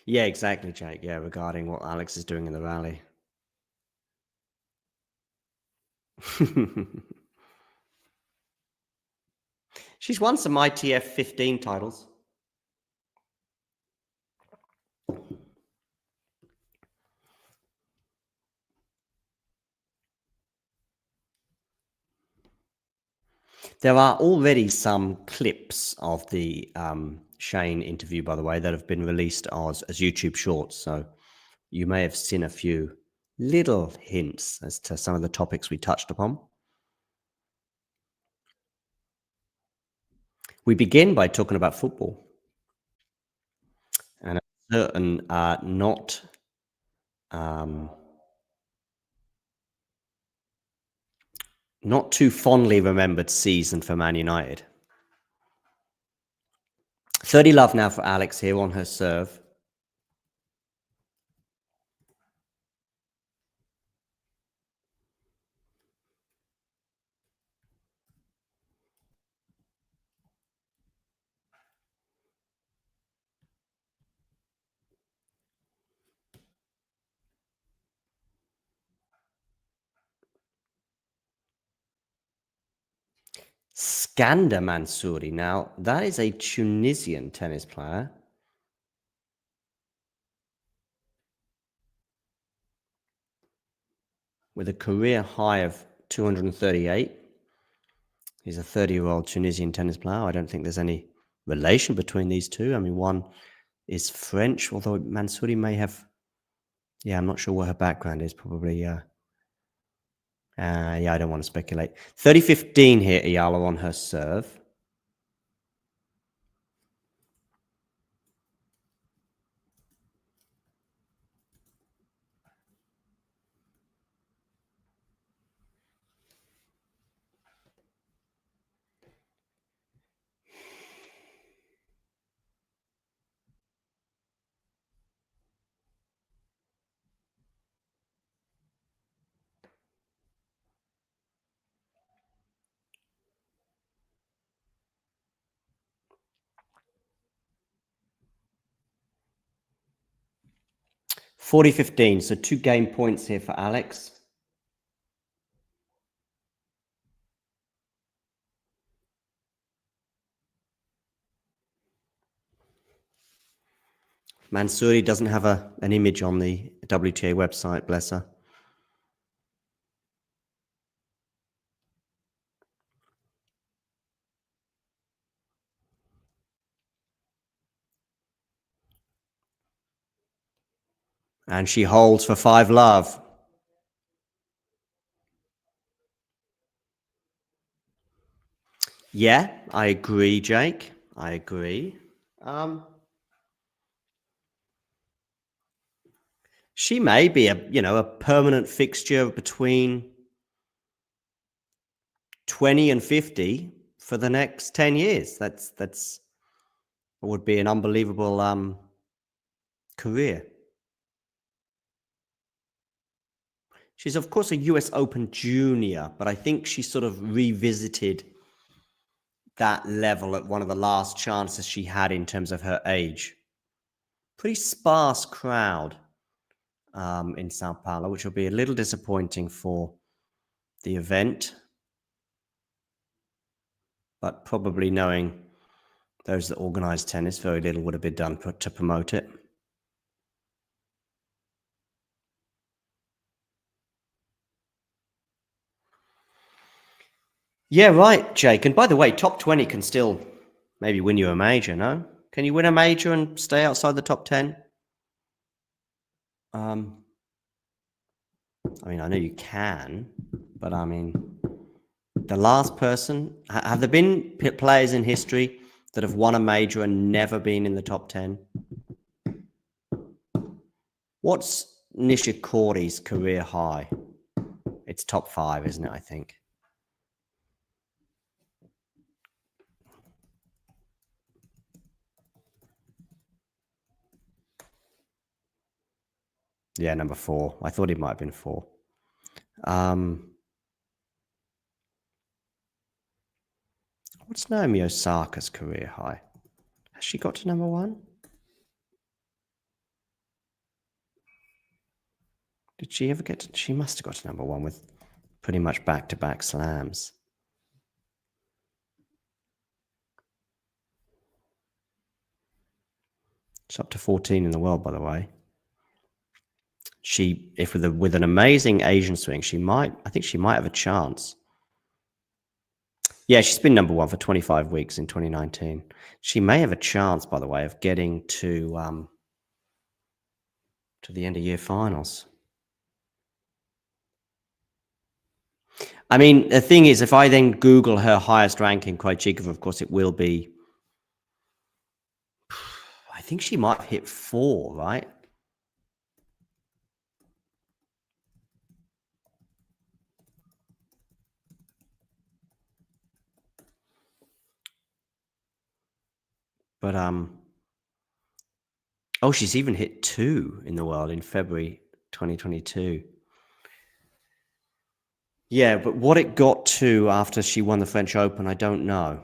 Yeah, exactly, Jake. Yeah, regarding what Alex is doing in the rally. She's won some ITF 15 titles. There are already some clips of the Shane interview, by the way, that have been released as YouTube shorts. So you may have seen a few little hints as to some of the topics we touched upon. We begin by talking about football. And a certain not too fondly remembered season for Man United. 30-love now for Alex here on her serve. Skanda Mansouri. Now, that is a Tunisian tennis player. With a career high of 238. He's a 30-year-old Tunisian tennis player. I don't think there's any relation between these two. I mean, one is French, although Mansouri may have... Yeah, I'm not sure what her background is. Probably... yeah, I don't want to speculate. 30-15 here, Eala on her serve. (40-15), so 2 game points here for Alex. Mansouri doesn't have an image on the WTA website, bless her. And she holds for 5-love. Yeah, I agree, Jake. I agree. She may be a permanent fixture between 20 and 50 for the next 10 years. That's would be an unbelievable career. She's, of course, a US Open junior, but I think she sort of revisited that level at one of the last chances she had in terms of her age. Pretty sparse crowd in Sao Paulo, which will be a little disappointing for the event. But probably knowing those that organise tennis, very little would have been done to promote it. Yeah, right, Jake. And by the way, top 20 can still maybe win you a major, no? Can you win a major and stay outside the top 10? I mean, I know you can, but I mean, the last person, have there been players in history that have won a major and never been in the top 10? What's Nishikori's career high? It's top 5, isn't it, I think? Yeah, number 4. I thought it might have been 4. What's Naomi Osaka's career high? Has she got to number 1? Did she ever get to... She must have got to number 1 with pretty much back-to-back slams. She's up to 14 in the world, by the way. She, if with an amazing Asian swing, I think she might have a chance. Yeah, she's been number 1 for 25 weeks in 2019. She may have a chance, by the way, of getting to the end of year finals. I mean, the thing is, if I then Google her highest ranking, Krejcikova, of course, it will be... I think she might have hit 4, right? But, oh, she's even hit 2 in the world in February 2022. Yeah, but what it got to after she won the French Open, I don't know.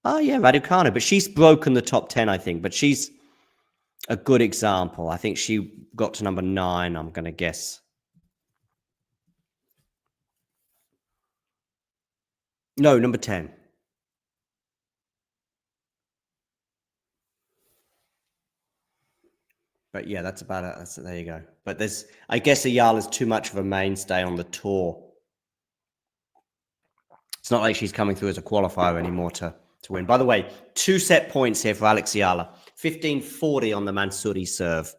Oh, yeah, Raducanu, but she's broken the top 10, I think. But she's a good example. I think she got to number 9, I'm going to guess. No, number 10. But yeah, that's about it. There you go. But I guess Eala's too much of a mainstay on the tour. It's not like she's coming through as a qualifier anymore to win. By the way, 2 set points here for Alex Eala. 15-40 on the Mansouri serve.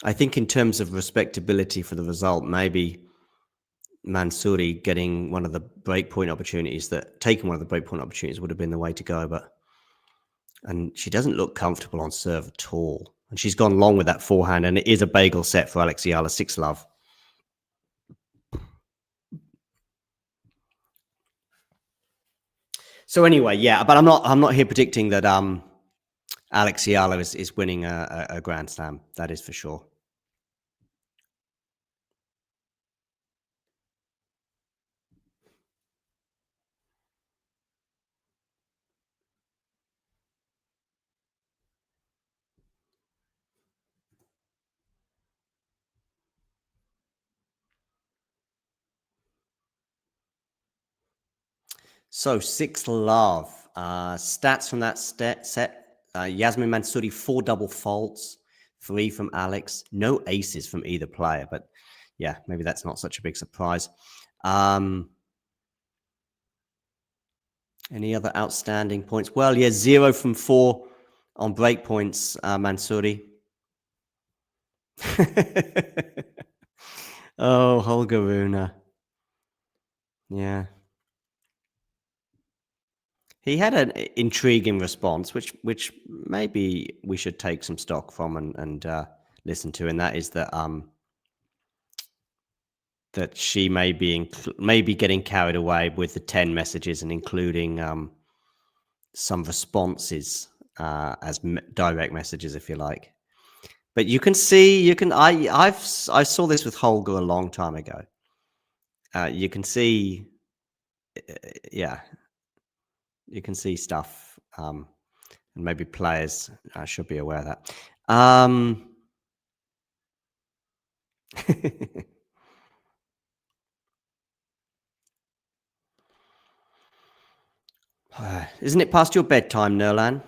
I think in terms of respectability for the result, maybe Mansouri getting one of the breakpoint opportunities, taking one of the breakpoint opportunities would have been the way to go. And she doesn't look comfortable on serve at all. And she's gone long with that forehand, and it is a bagel set for Alex Eala, 6-love. So anyway, yeah, but I'm not here predicting that Alex Eala is winning a Grand Slam. That is for sure. So 6-love. Stats from that set. Yasmine Mansouri, 4 double faults, 3 from Alex. No aces from either player, but yeah, maybe that's not such a big surprise. Any other outstanding points? Well, yeah, 0 from 4 on break points, Mansouri. Oh, Holger Rune. Yeah. He had an intriguing response, which maybe we should take some stock from and listen to, and that is that that she may be getting carried away with the 10 messages and including some responses as direct messages, if you like. But you can see, I saw this with Holger a long time ago. You can see, yeah, you can see stuff, and maybe players should be aware of that. Isn't it past your bedtime, Nurlan?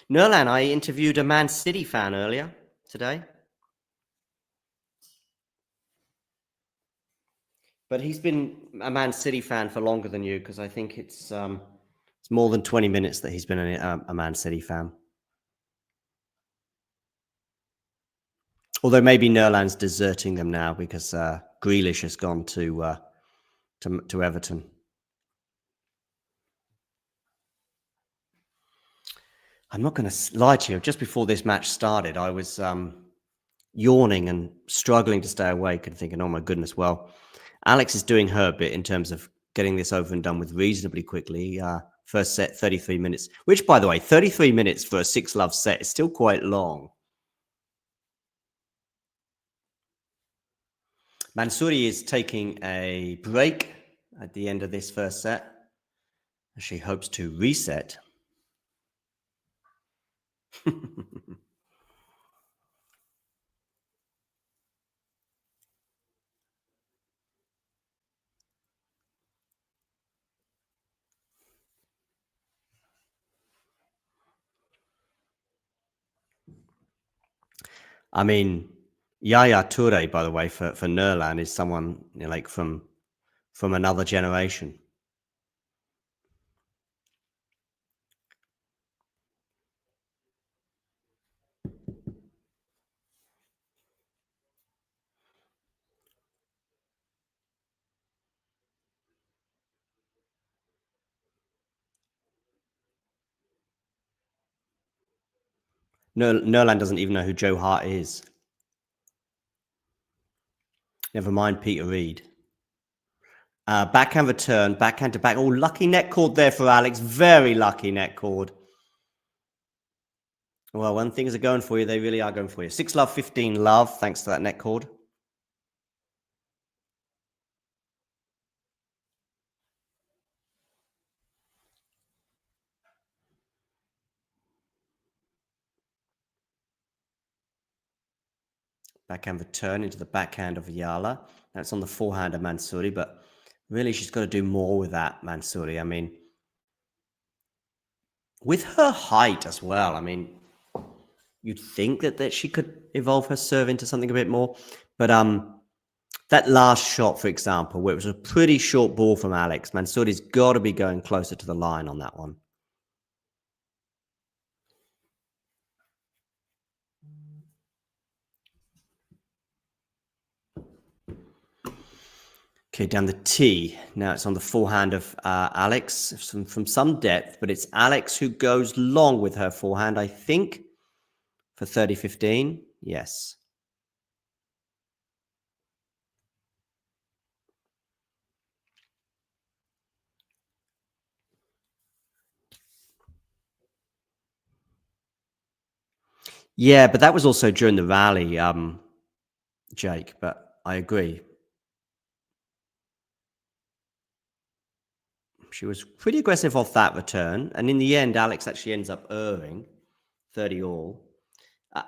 Nurlan, I interviewed a Man City fan earlier today. But he's been a Man City fan for longer than you, because I think it's more than 20 minutes that he's been a Man City fan. Although maybe Nurlan's deserting them now because Grealish has gone to Everton. I'm not going to lie to you. Just before this match started, I was yawning and struggling to stay awake and thinking, oh my goodness, well, Alex is doing her bit in terms of getting this over and done with reasonably quickly. First set, 33 minutes, which, by the way, 33 minutes for a 6-love set is still quite long. Mansouri is taking a break at the end of this first set. She hopes to reset. I mean, Yaya Toure, by the way, for Nurlan is someone like from another generation. Nurlan doesn't even know who Joe Hart is. Never mind Peter Reid. Backhand return, backhand to back. Oh, lucky net cord there for Alex. Very lucky net cord. Well, when things are going for you, they really are going for you. 6-love, 15-love, thanks to that net cord. Backhand return into the backhand of Eala. That's on the forehand of Mansouri, but really she's got to do more with that, Mansouri. I mean, with her height as well, I mean, you'd think that she could evolve her serve into something a bit more. But that last shot, for example, where it was a pretty short ball from Alex, Mansouri's got to be going closer to the line on that one. Okay, down the tee. Now it's on the forehand of Alex from some depth, but it's Alex who goes long with her forehand, I think, for 30-15. Yes. Yeah, but that was also during the rally, Jake, but I agree. She was pretty aggressive off that return. And in the end, Alex actually ends up erring 30 all.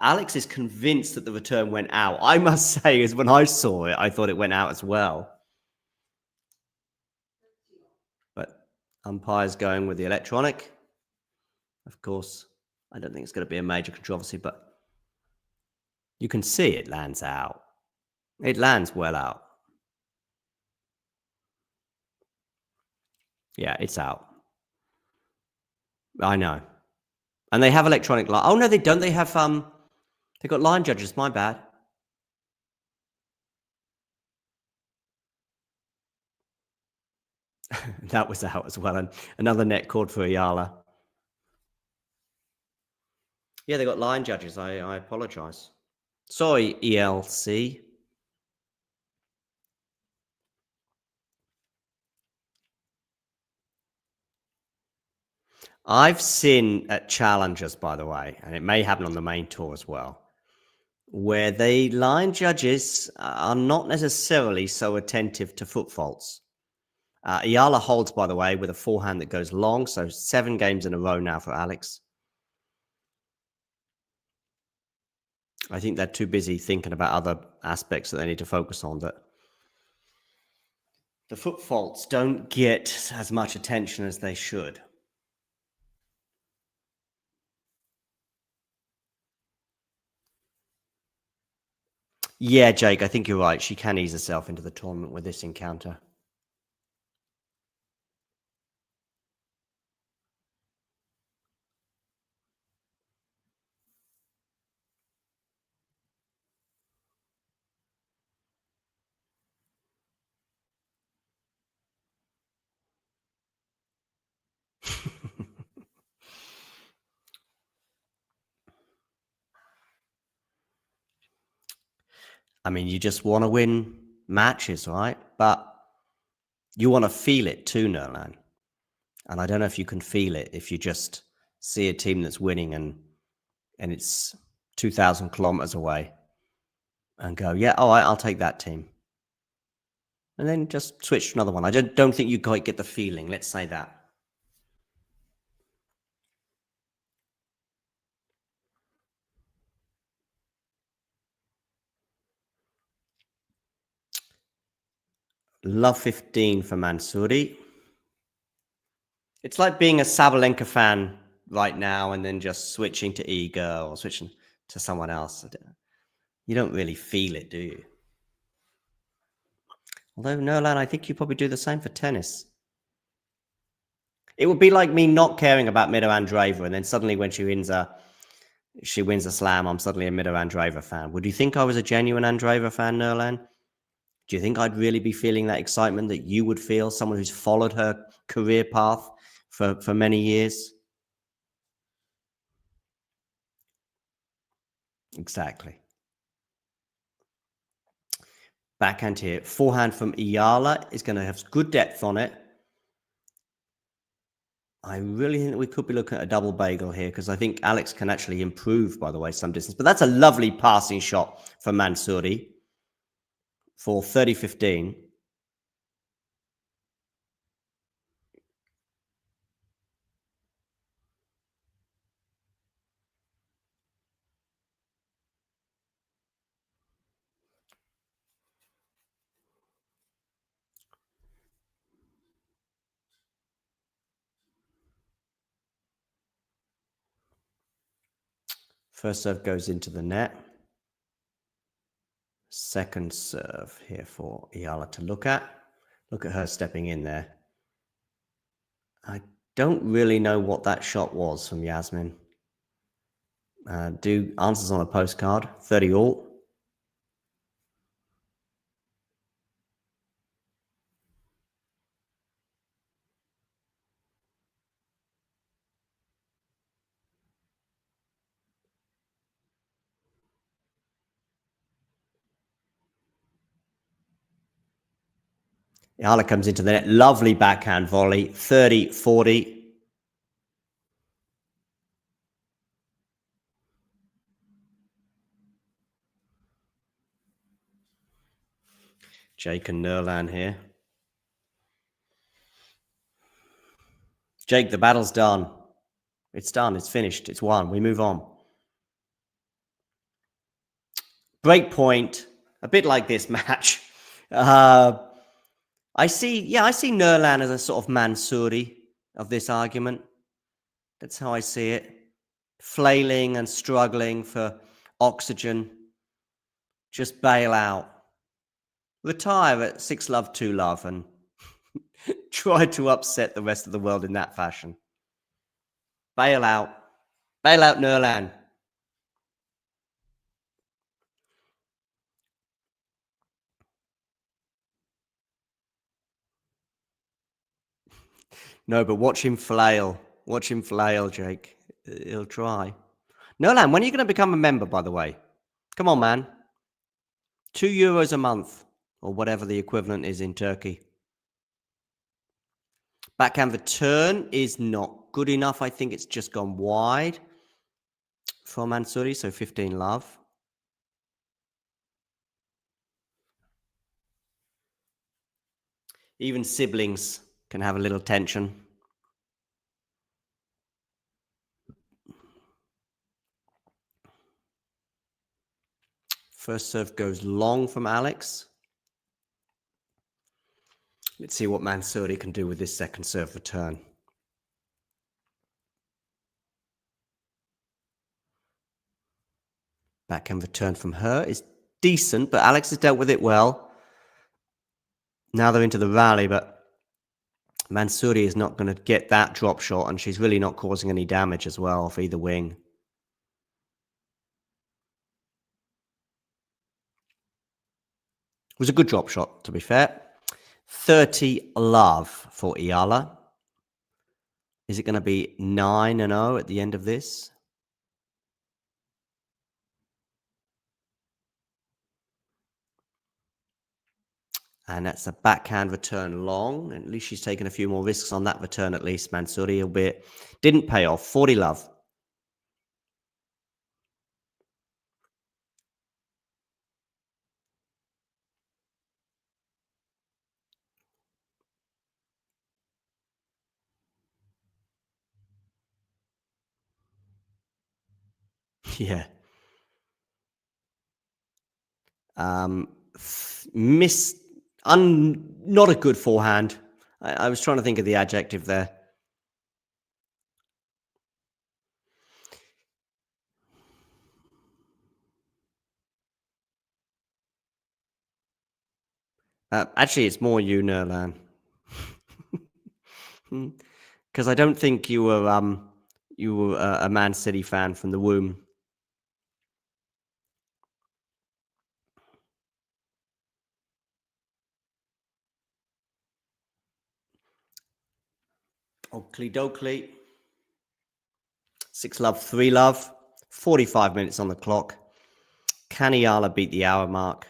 Alex is convinced that the return went out. I must say, is when I saw it, I thought it went out as well. But umpire's going with the electronic. Of course, I don't think it's going to be a major controversy, but you can see it lands out. It lands well out. Yeah, it's out. I know. And they have electronic line. Oh, no, they don't. They have, they've got line judges. My bad. That was out as well. And another net cord for Eala. Yeah, they got line judges. I apologize. Sorry, ELC. I've seen at challengers, by the way, and it may happen on the main tour as well, where the line judges are not necessarily so attentive to foot faults. Eala holds, by the way, with a forehand that goes long, so 7 games in a row now for Alex. I think they're too busy thinking about other aspects that they need to focus on, that the foot faults don't get as much attention as they should. Yeah, Jake, I think you're right. She can ease herself into the tournament with this encounter. I mean, you just want to win matches, right? But you want to feel it too, Nerlan. And I don't know if you can feel it if you just see a team that's winning and it's 2,000 kilometers away and go, yeah, all right, I'll take that team. And then just switch to another one. I don't think you quite get the feeling, let's say that. Love 15 for Mansouri. It's like being a Sabalenka fan right now and then just switching to Iga or switching to someone else. You don't really feel it, do you? Although, Nolan, I think you probably do the same for tennis. It would be like me not caring about Mira Andreeva, and then suddenly when she wins a slam, I'm suddenly a Mira Andreeva fan. Would you think I was a genuine Andreeva fan, Nolan? Do you think I'd really be feeling that excitement that you would feel, someone who's followed her career path for many years? Exactly. Backhand here. Forehand from Eala is going to have good depth on it. I really think that we could be looking at a double bagel here because I think Alex can actually improve, by the way, some distance. But that's a lovely passing shot for Mansouri for 30-15. First serve goes into the net. Second serve here for Eala to look at. Look at her stepping in there. I don't really know what that shot was from Yasmine. Do answers on a postcard. 30 all. Eala comes into the net. Lovely backhand volley. 30-40. Jake and Nerlan here. Jake, the battle's done. It's done. It's finished. It's won. We move on. Break point. A bit like this match. I see Nerlan as a sort of Mansouri of this argument. That's how I see it. Flailing and struggling for oxygen. Just bail out. Retire at 6-love, 2-love and try to upset the rest of the world in that fashion. Bail out. Bail out, Nerlan. No, but watch him flail. Watch him flail, Jake. He'll try. Nolan, when are you going to become a member, by the way? Come on, man. €2 a month, or whatever the equivalent is in Turkey. Backhand return is not good enough. I think it's just gone wide for Mansouri, so 15 love. Even siblings can have a little tension. First serve goes long from Alex. Let's see what Mansouri can do with this second serve return. Backhand return from her is decent, but Alex has dealt with it well. Now they're into the rally, but Mansouri is not going to get that drop shot, and she's really not causing any damage as well for either wing. It was a good drop shot, to be fair. 30 love for Eala. Is it going to be 9-0 at the end of this? And that's a backhand return long. At least she's taken a few more risks on that return, at least. Mansouri, albeit didn't pay off. 40 love. Yeah. Not a good forehand. I was trying to think of the adjective there. Actually, it's more you, Nurlan. Because I don't think you were a Man City fan from the womb. Oakley Dokley. 6 love, 3 love. 45 minutes on the clock. Can Eala beat the hour mark?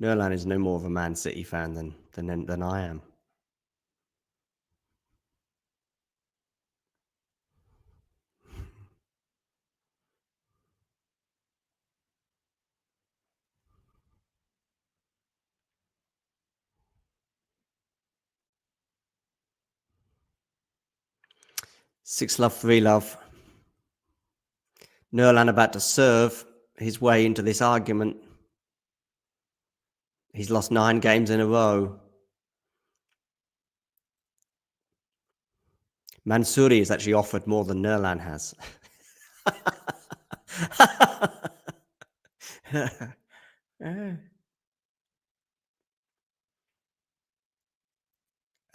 Nurlan is no more of a Man City fan than I am. Six love, 3 love. Nurlan about to serve his way into this argument. He's lost 9 games in a row. Mansouri has actually offered more than Nurlan has.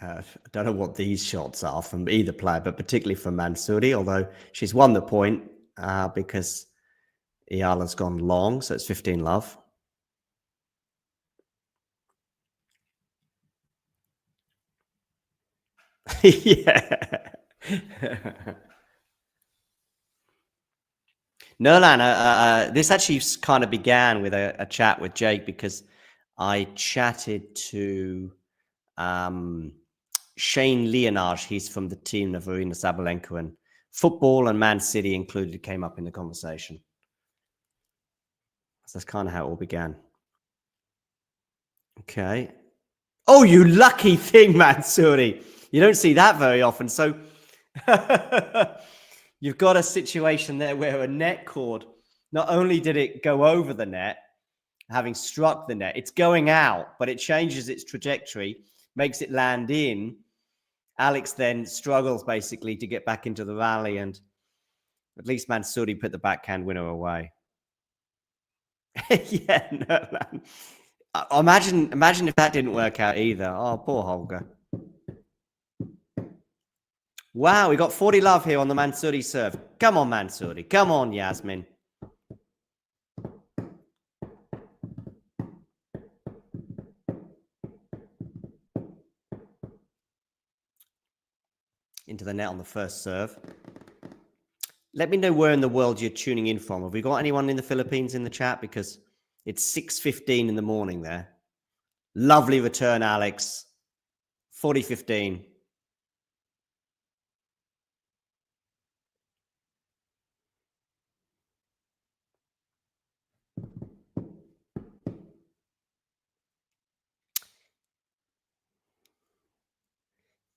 I don't know what these shots are from either player, but particularly from Mansouri, although she's won the point because Eala's gone long, so it's 15 love. Yeah. Nurlan, this actually kind of began with a chat with Jake because I chatted to Shane Leonage. He's from the team of Arina Sabalenka, and football and Man City included came up in the conversation. So that's kind of how it all began. Okay. Oh, you lucky thing, Mansouri. You don't see that very often. So you've got a situation there where a net cord, not only did it go over the net, having struck the net, it's going out, but it changes its trajectory, makes it land in. Alex then struggles basically to get back into the rally, and at least Mansouri put the backhand winner away. Yeah, no, man. Imagine if that didn't work out either. Oh, poor Holger. Wow, we got 40 love here on the Mansouri serve. Come on, Mansouri. Come on, Yasmine. Into the net on the first serve. Let me know where in the world you're tuning in from. Have we got anyone in the Philippines in the chat? Because it's 6:15 in the morning there. Lovely return, Alex. 40-15.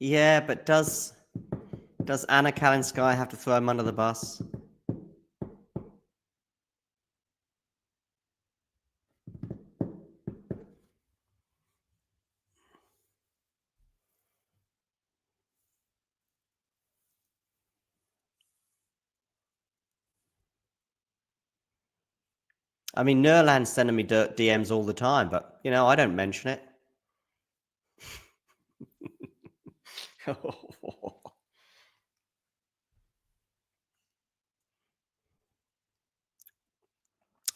Yeah, but does Anna Kalinskaya have to throw him under the bus? I mean, Nurlan's sending me DMs all the time, but, you know, I don't mention it.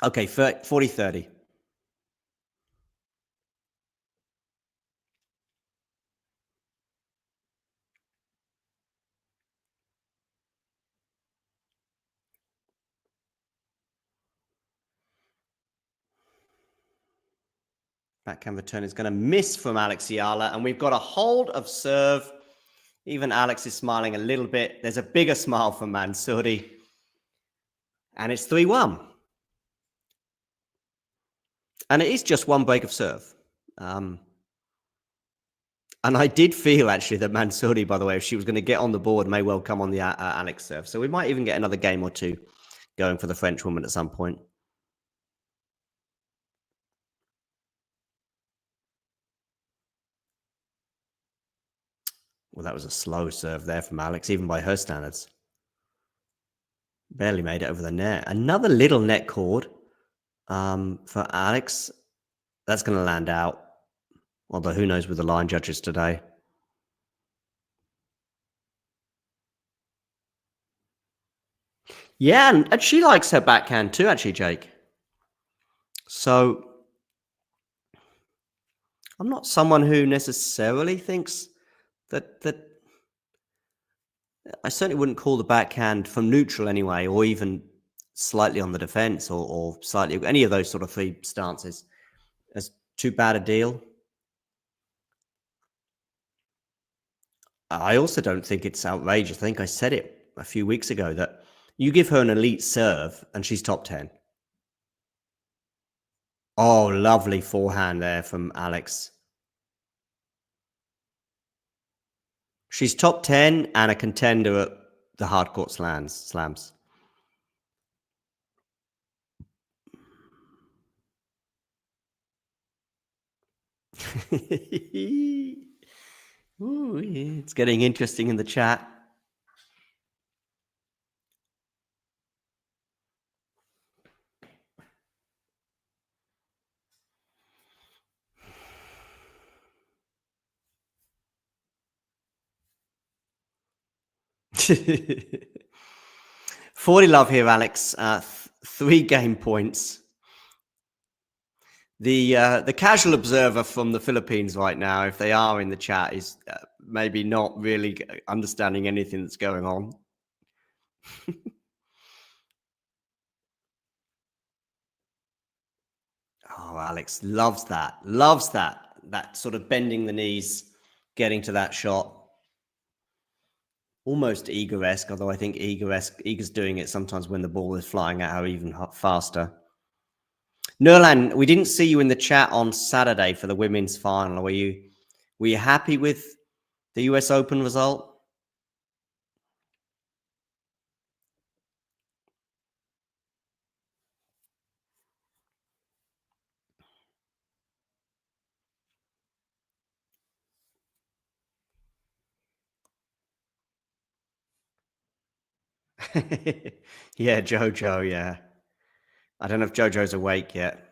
Okay, 40-30. Backhand return is going to miss from Alex Eala, and we've got a hold of serve. Even Alex is smiling a little bit. There's a bigger smile from Mansouri. And it's 3-1. And it is just one break of serve. And I did feel, actually, that Mansouri, by the way, if she was going to get on the board, may well come on the Alex serve. So we might even get another game or two going for the French woman at some point. Well, that was a slow serve there from Alex, even by her standards. Barely made it over the net. Another little net cord for Alex. That's going to land out. Although who knows with the line judges today. Yeah, and she likes her backhand too, actually, Jake. So I'm not someone who necessarily thinks that I certainly wouldn't call the backhand from neutral anyway, or even slightly on the defense, or slightly any of those sort of three stances as too bad a deal. I also don't think it's outrageous. I think I said it a few weeks ago that you give her an elite serve and she's top 10. Oh, lovely forehand there from Alex. She's top 10 and a contender at the hardcourt slams. Ooh, yeah, it's getting interesting in the chat. $40 love here, Alex. 3 game points. The casual observer from the Philippines right now, if they are in the chat, is maybe not really understanding anything that's going on. Oh, Alex loves that. Loves that. That sort of bending the knees, getting to that shot. Almost Iga-esque, although I think Iga's doing it sometimes when the ball is flying at her even faster. Nurlan, we didn't see you in the chat on Saturday for the women's final. Were you happy with the US Open result? Yeah, Jojo, yeah. I don't know if Jojo's awake yet.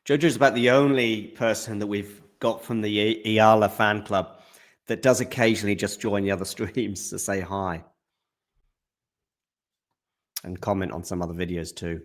Jojo's about the only person that we've got from the Eala fan club that does occasionally just join the other streams to say hi and comment on some other videos too.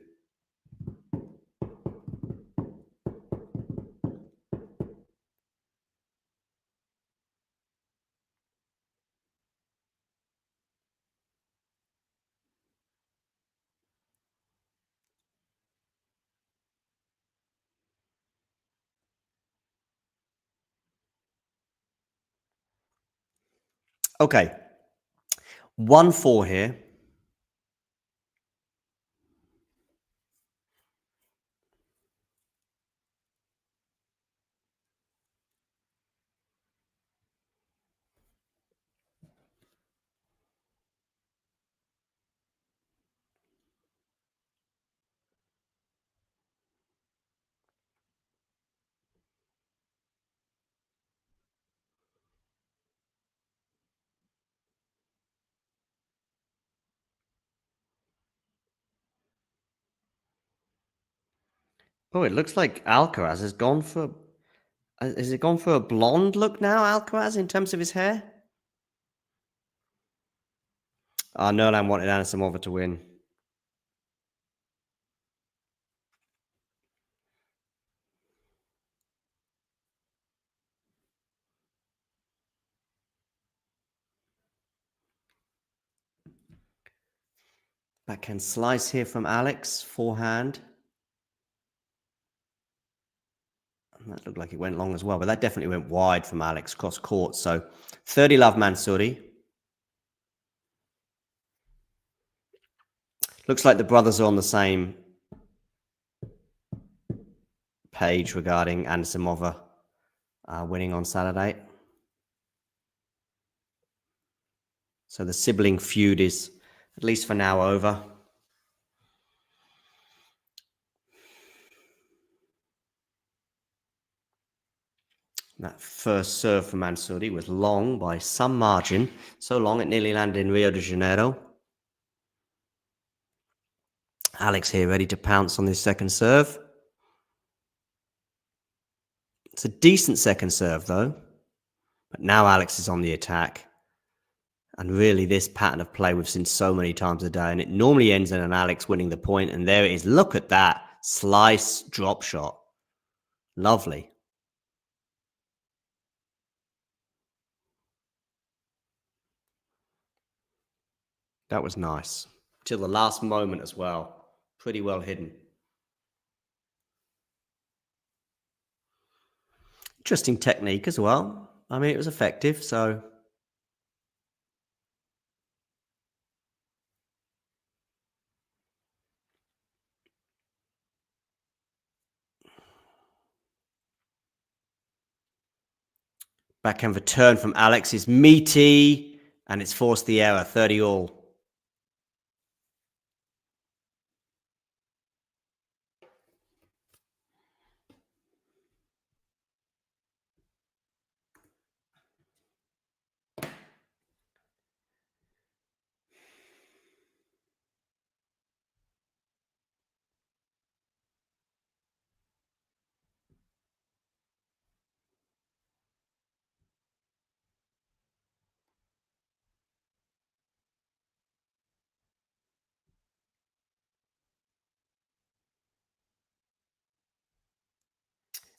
Okay, 1-4 here. Oh, it looks like Alcaraz has gone for... Has it gone for a blonde look now, Alcaraz, in terms of his hair? Nerland wanted Anisimova to win. Backhand slice here from Alex, forehand. And that looked like it went long as well, but that definitely went wide from Alex cross court. So 30-love Mansouri. Looks like the brothers are on the same page regarding Anisimova winning on Saturday. So the sibling feud is, at least for now, over. That first serve from Mansouri was long by some margin. So long it nearly landed in Rio de Janeiro. Alex here ready to pounce on this second serve. It's a decent second serve though. But now Alex is on the attack. And really this pattern of play we've seen so many times a day. And it normally ends in an Alex winning the point. And there it is. Look at that. Slice drop shot. Lovely. That was nice. Till the last moment as well. Pretty well hidden. Interesting technique as well. I mean, it was effective, so... Backhand return from Alex is meaty, and it's forced the error, 30 all.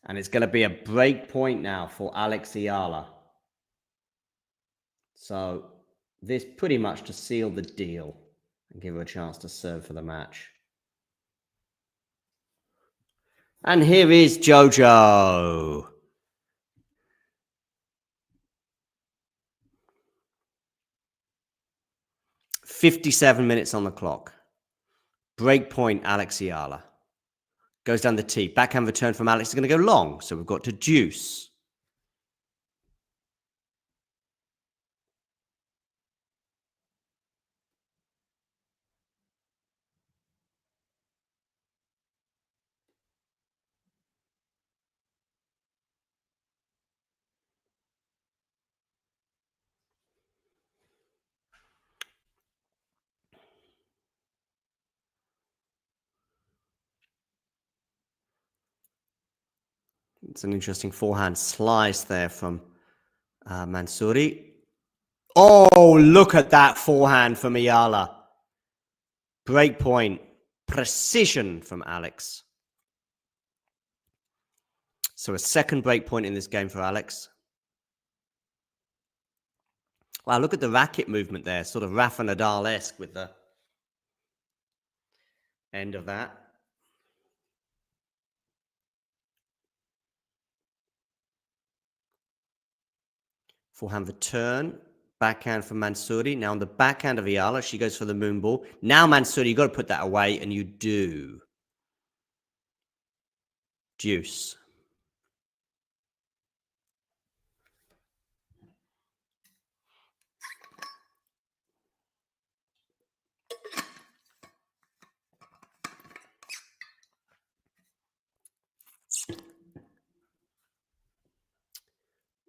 And it's going to be a break point now for Alex Eala. So this pretty much to seal the deal and give her a chance to serve for the match. And here is Jojo. .57 on the clock. Break point, Alex Eala. Goes down the tee. Backhand return from Alex is going to go long. So we've got to deuce. It's an interesting forehand slice there from Mansouri. Oh, look at that forehand from Eala. Break point. Precision from Alex. So a second break point in this game for Alex. Wow, look at the racket movement there. Sort of Rafa Nadal-esque with the end of that. Forehand return. Backhand from Mansouri. Now on the backhand of Eala, she goes for the moon ball. Now Mansouri, you've got to put that away, and you do. Deuce.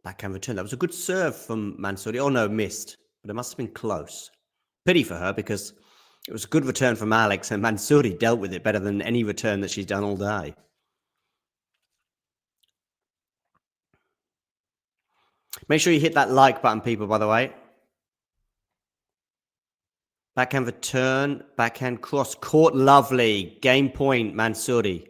Backhand return. That was a good serve from Mansouri. Oh, no, missed. But it must have been close. Pity for her because it was a good return from Alex, and Mansouri dealt with it better than any return that she's done all day. Make sure you hit that like button, people, by the way. Backhand return, backhand cross, court lovely. Game point, Mansouri.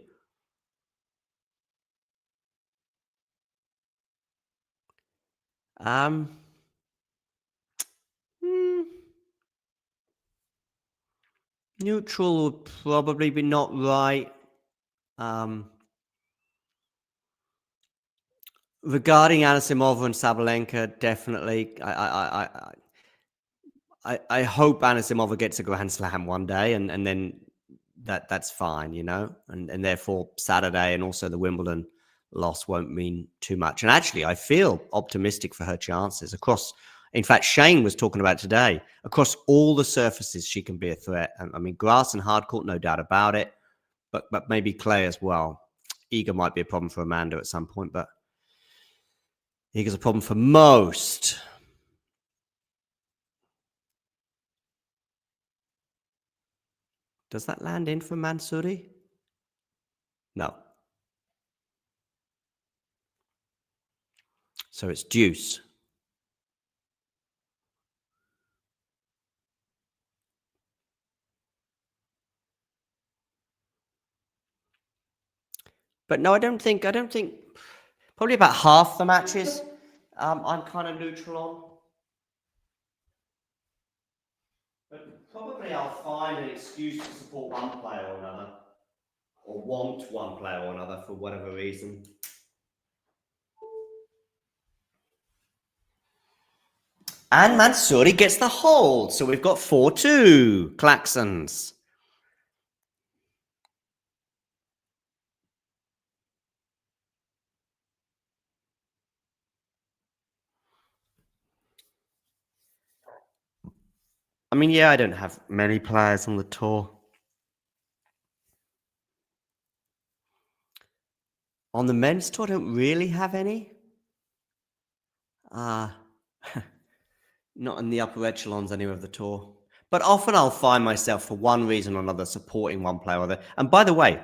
Neutral would probably be not right. Regarding Anisimova and Sabalenka, definitely. I hope Anisimova gets a Grand Slam one day, and then that's fine, you know, and therefore Saturday and also the Wimbledon loss won't mean too much. And actually, I feel optimistic for her chances across. In fact, Shane was talking about today, across all the surfaces, she can be a threat. I mean, grass and hard court, no doubt about it, but maybe clay as well. Iga might be a problem for Amanda at some point, but Iga's a problem for most. Does that land in for Mansouri? No. So it's deuce. But no, I don't think, probably about half the matches I'm kind of neutral on. But probably I'll find an excuse to support one player or another, or want one player or another for whatever reason. And Mansouri gets the hold, so we've got 4-2 Claxons. I mean, yeah, I don't have many players on the tour. On the men's tour, I don't really have any. Not in the upper echelons anyway of the tour. But often I'll find myself, for one reason or another, supporting one player or other. And by the way,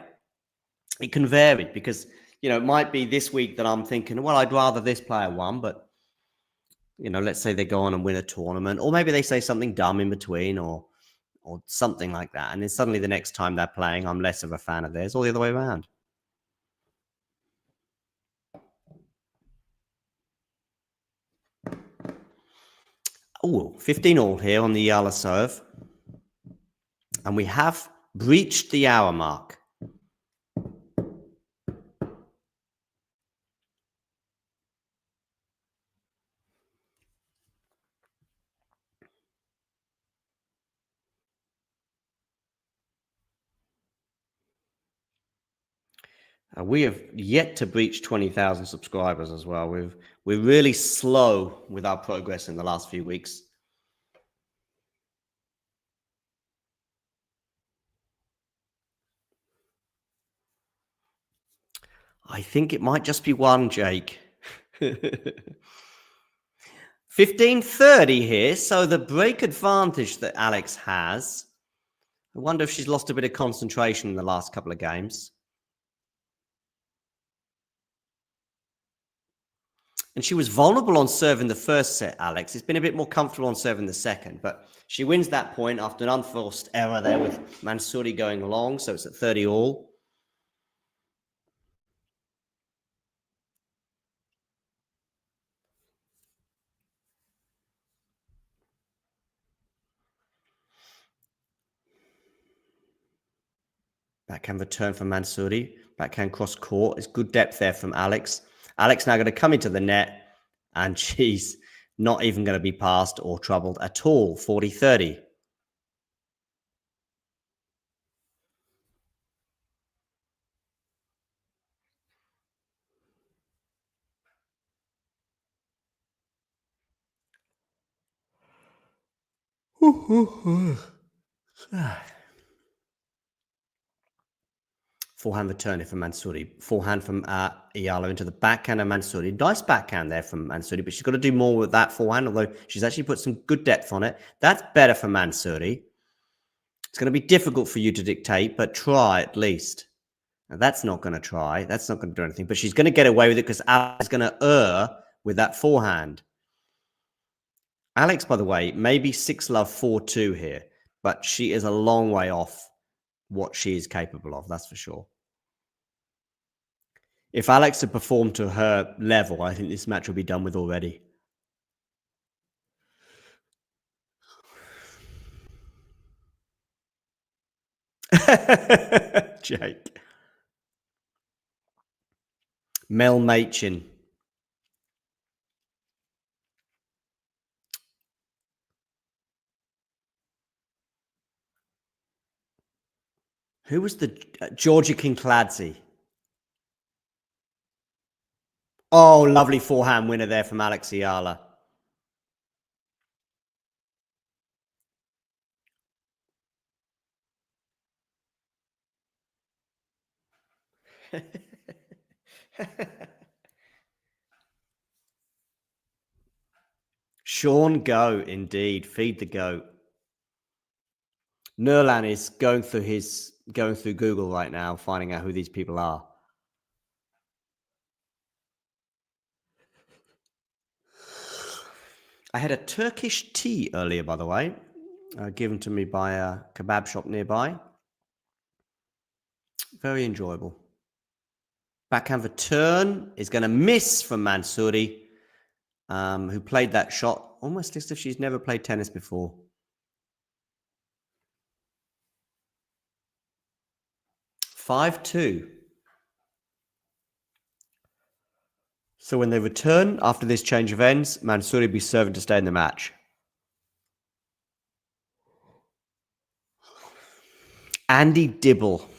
it can vary because, you know, it might be this week that I'm thinking, well, I'd rather this player won, but, you know, let's say they go on and win a tournament, or maybe they say something dumb in between or something like that. And then suddenly the next time they're playing, I'm less of a fan of theirs, or the other way around. Oh, 15-all here on the Eala serve. And we have breached the hour mark. We have yet to breach 20,000 subscribers as well. We're really slow with our progress in the last few weeks. I think it might just be one, Jake. 15:30 here, so the break advantage that Alex has. I wonder if she's lost a bit of concentration in the last couple of games. And she was vulnerable on serve in the first set, Alex. It's been a bit more comfortable on serve in the second, but she wins that point after an unforced error there with Mansouri going long, so it's at 30 all. Backhand return from Mansouri. Backhand cross court. It's good depth there from Alex. Alex now going to come into the net, and she's not even going to be passed or troubled at all. 40-30. Forehand return from Mansouri. Forehand from Eala into the backhand of Mansouri. Nice backhand there from Mansouri, but she's got to do more with that forehand, although she's actually put some good depth on it. That's better for Mansouri. It's going to be difficult for you to dictate, but try at least. Now, that's not going to try. That's not going to do anything, but she's going to get away with it because Alex is going to err with that forehand. Alex, by the way, maybe 6-love 4-2 here, but she is a long way off what she is capable of, that's for sure. If Alex had performed to her level, I think this match will be done with already. Jake. Mel Machin. Who was the Georgia Kinkladze? Oh, lovely forehand winner there from Alex Eala. Sean Go, indeed. Feed the goat. Nurlan is going through Google right now, finding out who these people are. I had a Turkish tea earlier, by the way, given to me by a kebab shop nearby. Very enjoyable. Backhand return is going to miss from Mansouri, who played that shot almost as if she's never played tennis before. (5-2). So when they return after this change of ends, Mansouri will be serving to stay in the match. Andy Dibble.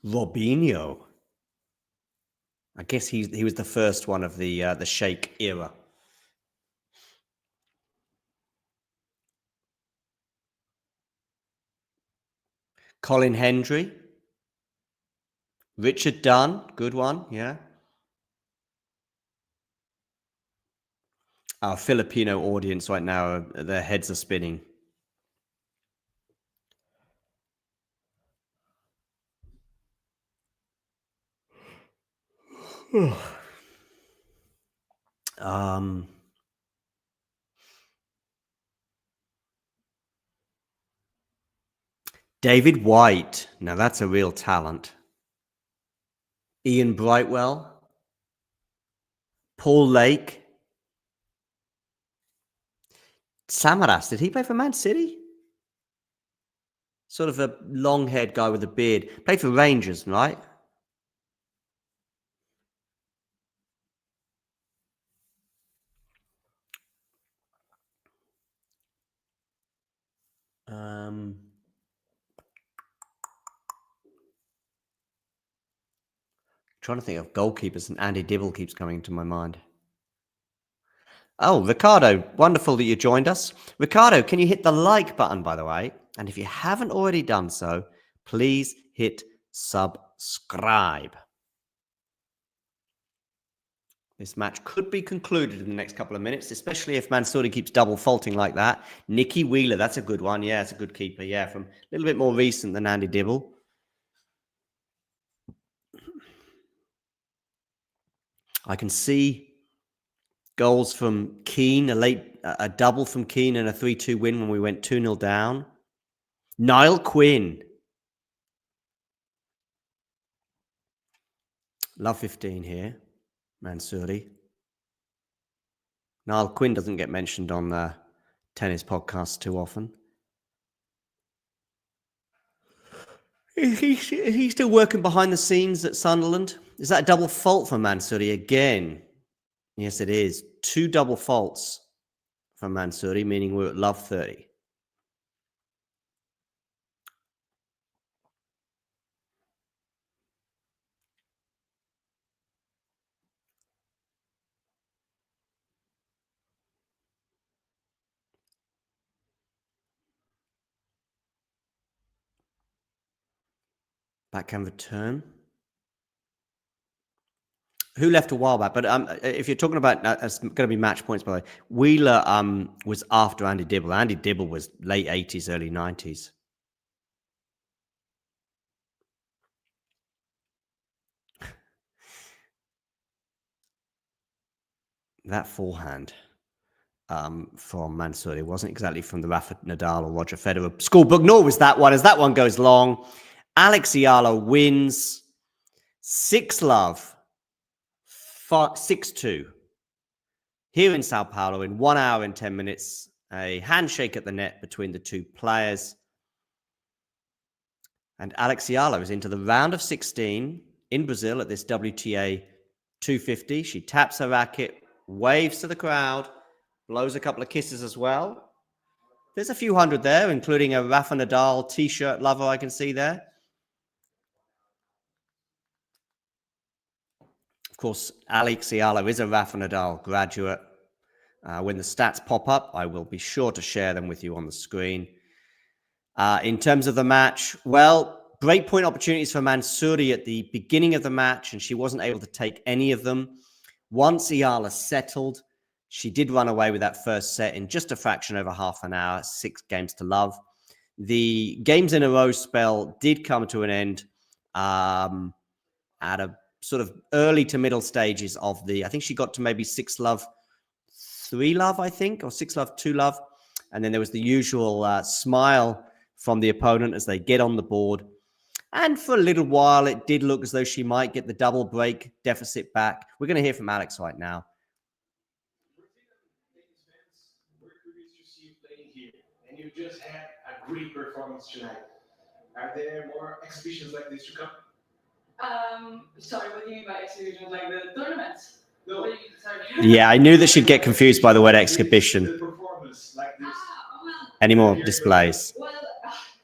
Robinho. I guess he was the first one of the Sheikh era. Colin Hendry. Richard Dunn, good one, yeah. Our Filipino audience right now, their heads are spinning. David White. Now that's a real talent. Ian Brightwell. Paul Lake. Samaras. Did he play for Man City? Sort of a long-haired guy with a beard. Played for Rangers, right? Trying to think of goalkeepers, and Andy Dibble keeps coming into my mind. Oh, Ricardo, wonderful that you joined us. Ricardo, can you hit the like button, by the way? And if you haven't already done so, please hit subscribe. This match could be concluded in the next couple of minutes, especially if Mansouri keeps double faulting like that. Nikki Wheeler, that's a good one. Yeah, it's a good keeper. Yeah, from a little bit more recent than Andy Dibble. I can see goals from Keane, a double from Keane and a 3-2 win when we went 2-0 down. Niall Quinn. Love 15 here. Mansouri. Niall Quinn doesn't get mentioned on the tennis podcast too often. Is he still working behind the scenes at Sunderland? Is that a double fault for Mansouri again? Yes, it is. 2 double faults from Mansouri, meaning we're at love 30. Backhand return. Who left a while back? But if you're talking about, it's going to be match points, by the way. Wheeler was after Andy Dibble. Andy Dibble was late 80s, early 90s. That forehand from Mansouri wasn't exactly from the Rafa Nadal or Roger Federer schoolbook, nor was that one. As that one goes long, Alex Eala wins 6-love, 6-2. Here in Sao Paulo in 1 hour and 10 minutes, a handshake at the net between the two players. And Alex Eala is into the round of 16 in Brazil at this WTA 250. She taps her racket, waves to the crowd, blows a couple of kisses as well. There's a few hundred there, including a Rafa Nadal t-shirt lover I can see there. Of course, Alex Eala is a Rafa Nadal graduate. When the stats pop up, I will be sure to share them with you on the screen. In terms of the match, well, breakpoint opportunities for Mansouri at the beginning of the match, and she wasn't able to take any of them. Once Eala settled, she did run away with that first set in just a fraction over half an hour, 6 games to love. The games in a row spell did come to an end at a sort of early to middle stages of I think she got to maybe 6-love, 3-love, I think, or 6-love, 2-love. And then there was the usual smile from the opponent as they get on the board. And for a little while, it did look as though she might get the double break deficit back. We're going to hear from Alex right now. And you just had a great performance tonight. Are there more exhibitions like this to come? Sorry, what do you mean by exhibitions? Like the tournaments? No. Yeah, I knew that she'd get confused by the word exhibition. The performance like this. Any more displays? Well,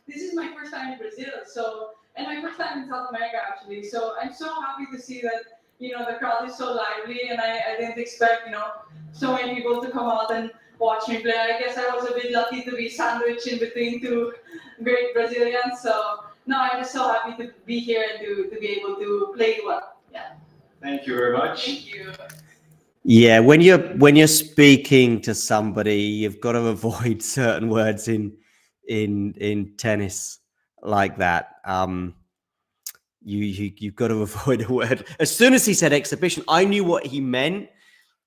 this is my first time in Brazil, and my first time in South America actually. So I'm so happy to see that the crowd is so lively, and I didn't expect so many people to come out and watch me play. I guess I was a bit lucky to be sandwiched in between 2 great Brazilians. So no, I'm just so happy to be here and to be able to play well. Yeah. Thank you very much. Thank you. Yeah, when you're speaking to somebody, you've got to avoid certain words in tennis like that. You've got to avoid a word. As soon as he said exhibition, I knew what he meant,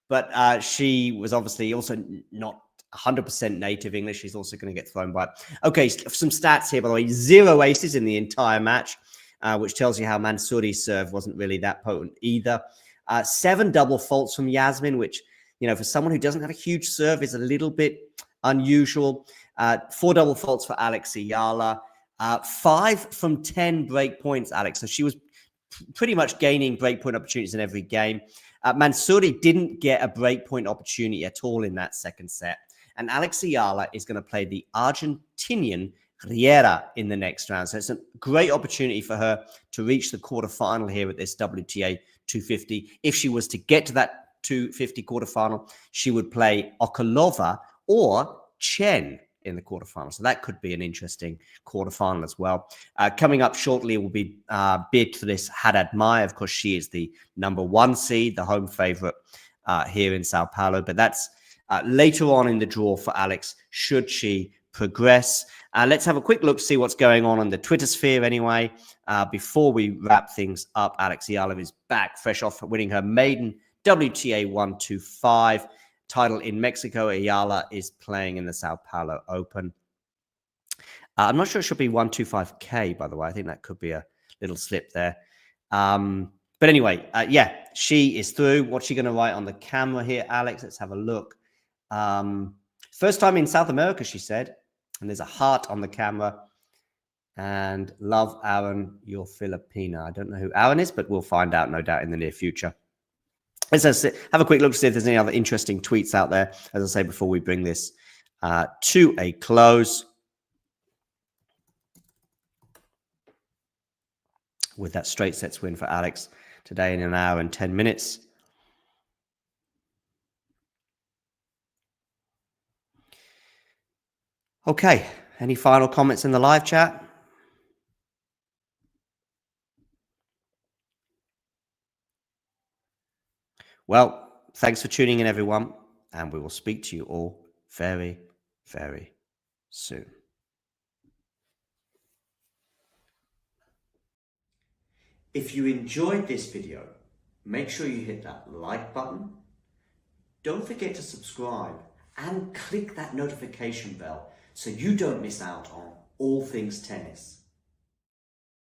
but she was obviously also not 100% native English. She's also going to get thrown by it. Okay, some stats here, by the way. 0 aces in the entire match, which tells you how Mansouri's serve wasn't really that potent either. 7 double faults from Yasmine, which, for someone who doesn't have a huge serve is a little bit unusual. 4 double faults for Alex Eala. 5 from 10 break points, Alex. So she was pretty much gaining break point opportunities in every game. Mansouri didn't get a break point opportunity at all in that second set. And Alex Eala is going to play the Argentinian Riera in the next round. So it's a great opportunity for her to reach the quarterfinal here at this WTA 250. If she was to get to that 250 quarterfinal, she would play Okolova or Chen in the quarterfinal. So that could be an interesting quarterfinal as well. Coming up shortly will be Beatriz Haddad Maia. Of course, she is the #1 seed, the home favorite here in Sao Paulo. But that's later on in the draw for Alex, should she progress. Let's have a quick look, see what's going on the Twitter sphere anyway. Before we wrap things up, Alex Eala is back, fresh off winning her maiden WTA 125 title in Mexico. Eala is playing in the Sao Paulo Open. I'm not sure it should be 125K, by the way. I think that could be a little slip there. But anyway, yeah, she is through. What's she going to write on the camera here, Alex? Let's have a look. First time in South America, she said. And there's a heart on the camera. And love, Aaron, you're Filipina. I don't know who Aaron is, but we'll find out, no doubt, in the near future. Let's have a quick look to see if there's any other interesting tweets out there, as I say, before we bring this to a close. With that straight sets win for Alex today in 1 hour and 10 minutes. Okay, any final comments in the live chat? Well, thanks for tuning in, everyone, and we will speak to you all very, very soon. If you enjoyed this video, make sure you hit that like button. Don't forget to subscribe and click that notification bell so you don't miss out on all things tennis.